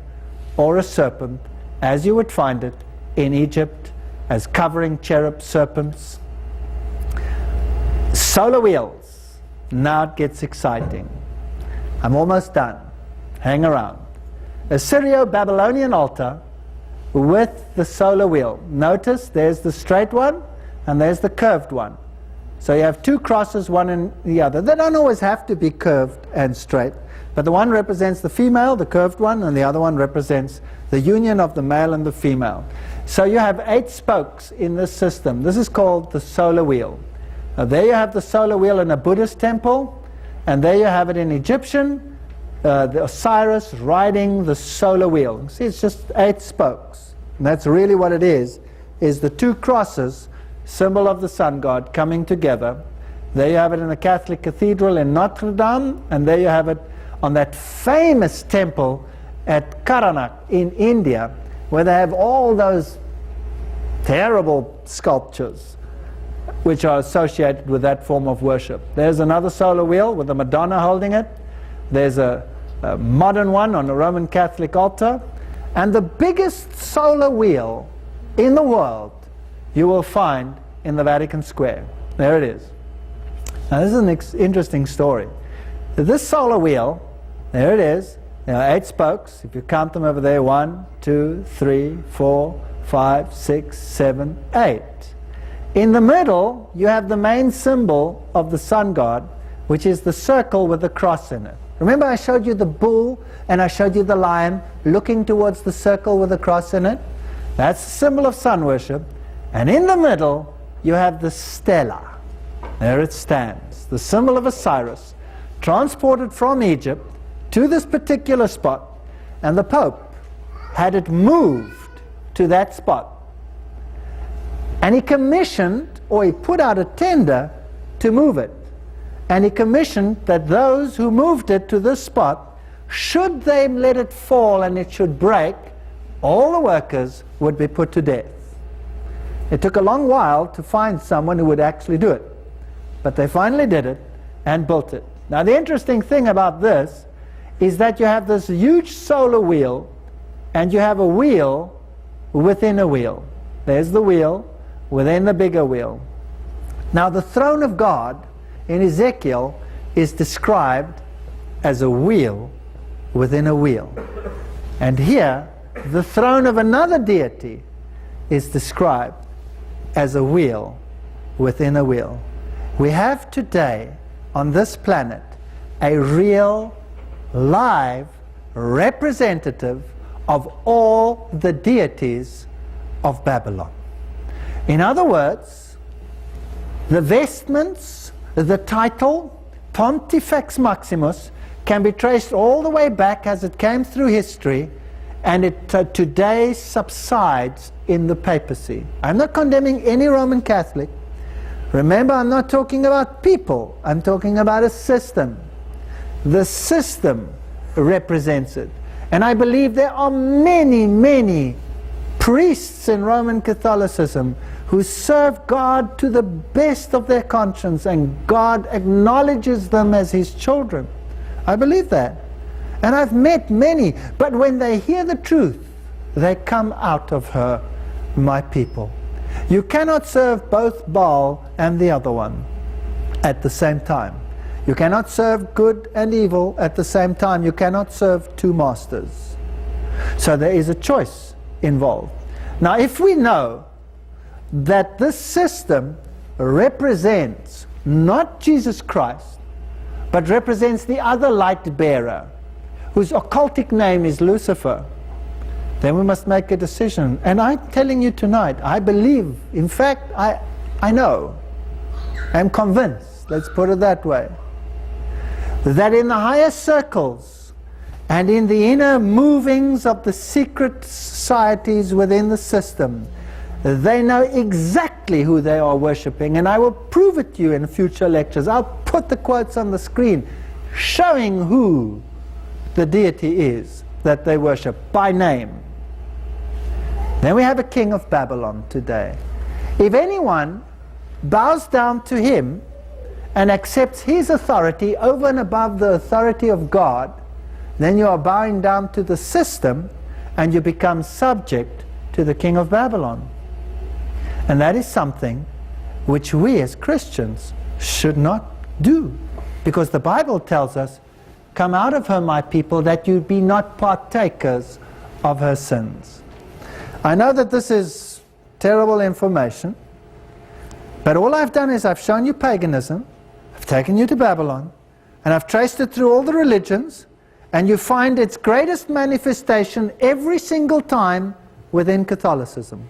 [SPEAKER 1] or a serpent, as you would find it in Egypt as covering cherub serpents. Solar wheels. Now it gets exciting. I'm almost done. Hang around. A Syrio-Babylonian altar with the solar wheel. Notice there's the straight one and there's the curved one. So you have two crosses, one in the other. They don't always have to be curved and straight, but the one represents the female, the curved one, and the other one represents the union of the male and the female. So you have 8 spokes in this system. This is called the solar wheel. Now there you have the solar wheel in a Buddhist temple, and there you have it in Egyptian, the Osiris riding the solar wheel. See, it's just 8 spokes. And that's really what it is the 2 crosses, symbol of the sun god, coming together. There you have it in the Catholic cathedral in Notre Dame, and there you have it on that famous temple at Karanak in India, where they have all those terrible sculptures which are associated with that form of worship. There's another solar wheel with a Madonna holding it. There's a modern one on a Roman Catholic altar. And the biggest solar wheel in the world you will find in the Vatican Square. There it is. Now this is an interesting story. This solar wheel, there it is. There are 8 spokes. If you count them over there, 1, 2, 3, 4, 5, 6, 7, 8. In the middle, you have the main symbol of the sun god, which is the circle with the cross in it. Remember I showed you the bull and I showed you the lion looking towards the circle with the cross in it? That's the symbol of sun worship. And in the middle, you have the stela. There it stands, the symbol of Osiris, transported from Egypt to this particular spot, and the Pope had it moved to that spot. And he commissioned, or he put out a tender to move it. And he commissioned that those who moved it to this spot, should they let it fall and it should break, all the workers would be put to death. It took a long while to find someone who would actually do it, but they finally did it and built it. Now the interesting thing about this is that you have this huge solar wheel, and you have a wheel within a wheel. There's the wheel within the bigger wheel. Now the throne of God in Ezekiel is described as a wheel within a wheel. And here, the throne of another deity is described as a wheel within a wheel. We have today on this planet a real, live representative of all the deities of Babylon. In other words, the vestments, the title, Pontifex Maximus, can be traced all the way back as it came through history, and it today subsides in the papacy. I'm not condemning any Roman Catholic. Remember, I'm not talking about people, I'm talking about a system. The system represents it. And I believe there are many, many priests in Roman Catholicism who serve God to the best of their conscience, and God acknowledges them as His children. I believe that. And I've met many, but when they hear the truth they come out of her, my people. You cannot serve both Baal and the other one at the same time. You cannot serve good and evil at the same time. You cannot serve two masters. So there is a choice involved. Now, if we know that this system represents not Jesus Christ, but represents the other light bearer, whose occultic name is Lucifer, then we must make a decision. And I'm telling you tonight, I believe, in fact, I know, I'm convinced, let's put it that way, that in the higher circles and in the inner movings of the secret societies within the system, they know exactly who they are worshipping, and I will prove it to you in future lectures. I'll put the quotes on the screen showing who the deity is that they worship by name. Then we have a king of Babylon today. If anyone bows down to him and accepts his authority over and above the authority of God, then you are bowing down to the system and you become subject to the king of Babylon. And that is something which we as Christians should not do, because the Bible tells us, come out of her, my people, that you be not partakers of her sins. I know that this is terrible information, but all I've done is I've shown you paganism, I've taken you to Babylon, and I've traced it through all the religions, and you find its greatest manifestation every single time within Catholicism.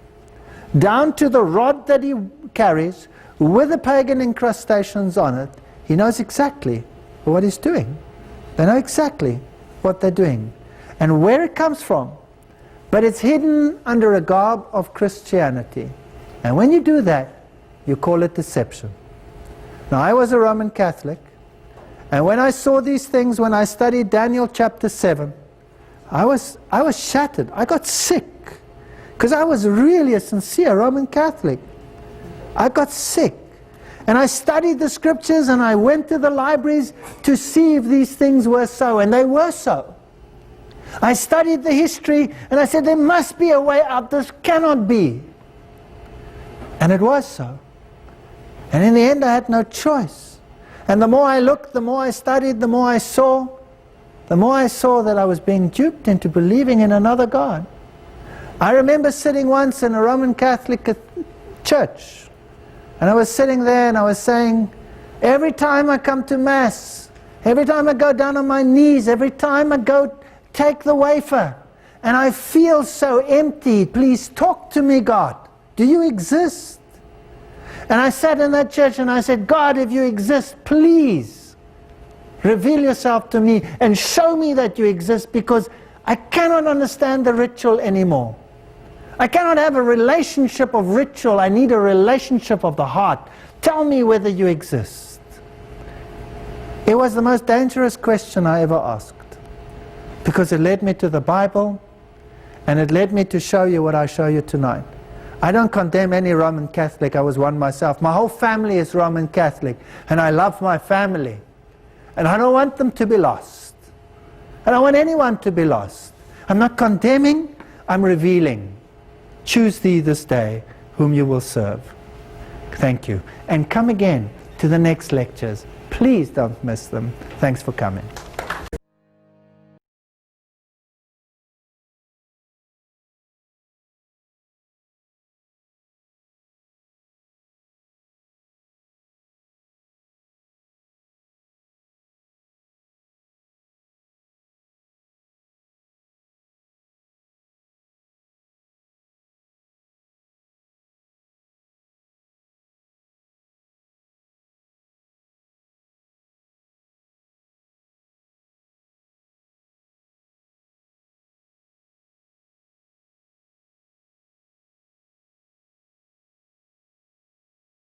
[SPEAKER 1] Down to the rod that he carries with the pagan incrustations on it, he knows exactly what he's doing. They know exactly what they're doing and where it comes from. But it's hidden under a garb of Christianity. And when you do that, you call it deception. Now, I was a Roman Catholic, and when I saw these things, when I studied Daniel chapter 7, I was shattered. I got sick, because I was really a sincere Roman Catholic. I got sick. And I studied the scriptures, and I went to the libraries to see if these things were so, and they were so. I studied the history, and I said, there must be a way out. This cannot be. And it was so. And in the end, I had no choice. And the more I looked, the more I studied, the more I saw that I was being duped into believing in another God. I remember sitting once in a Roman Catholic church, and I was sitting there and I was saying, every time I come to Mass, every time I go down on my knees, every time I go take the wafer, and I feel so empty, please talk to me, God. Do you exist? And I sat in that church and I said, God, if you exist, please reveal yourself to me and show me that you exist, because I cannot understand the ritual anymore. I cannot have a relationship of ritual. I need a relationship of the heart. Tell me whether you exist. It was the most dangerous question I ever asked, because it led me to the Bible, and it led me to show you what I show you tonight. I don't condemn any Roman Catholic. I was one myself. My whole family is Roman Catholic, and I love my family. And I don't want them to be lost. I don't want anyone to be lost. I'm not condemning, I'm revealing. Choose thee this day whom you will serve. Thank you. And come again to the next lectures. Please don't miss them. Thanks for coming.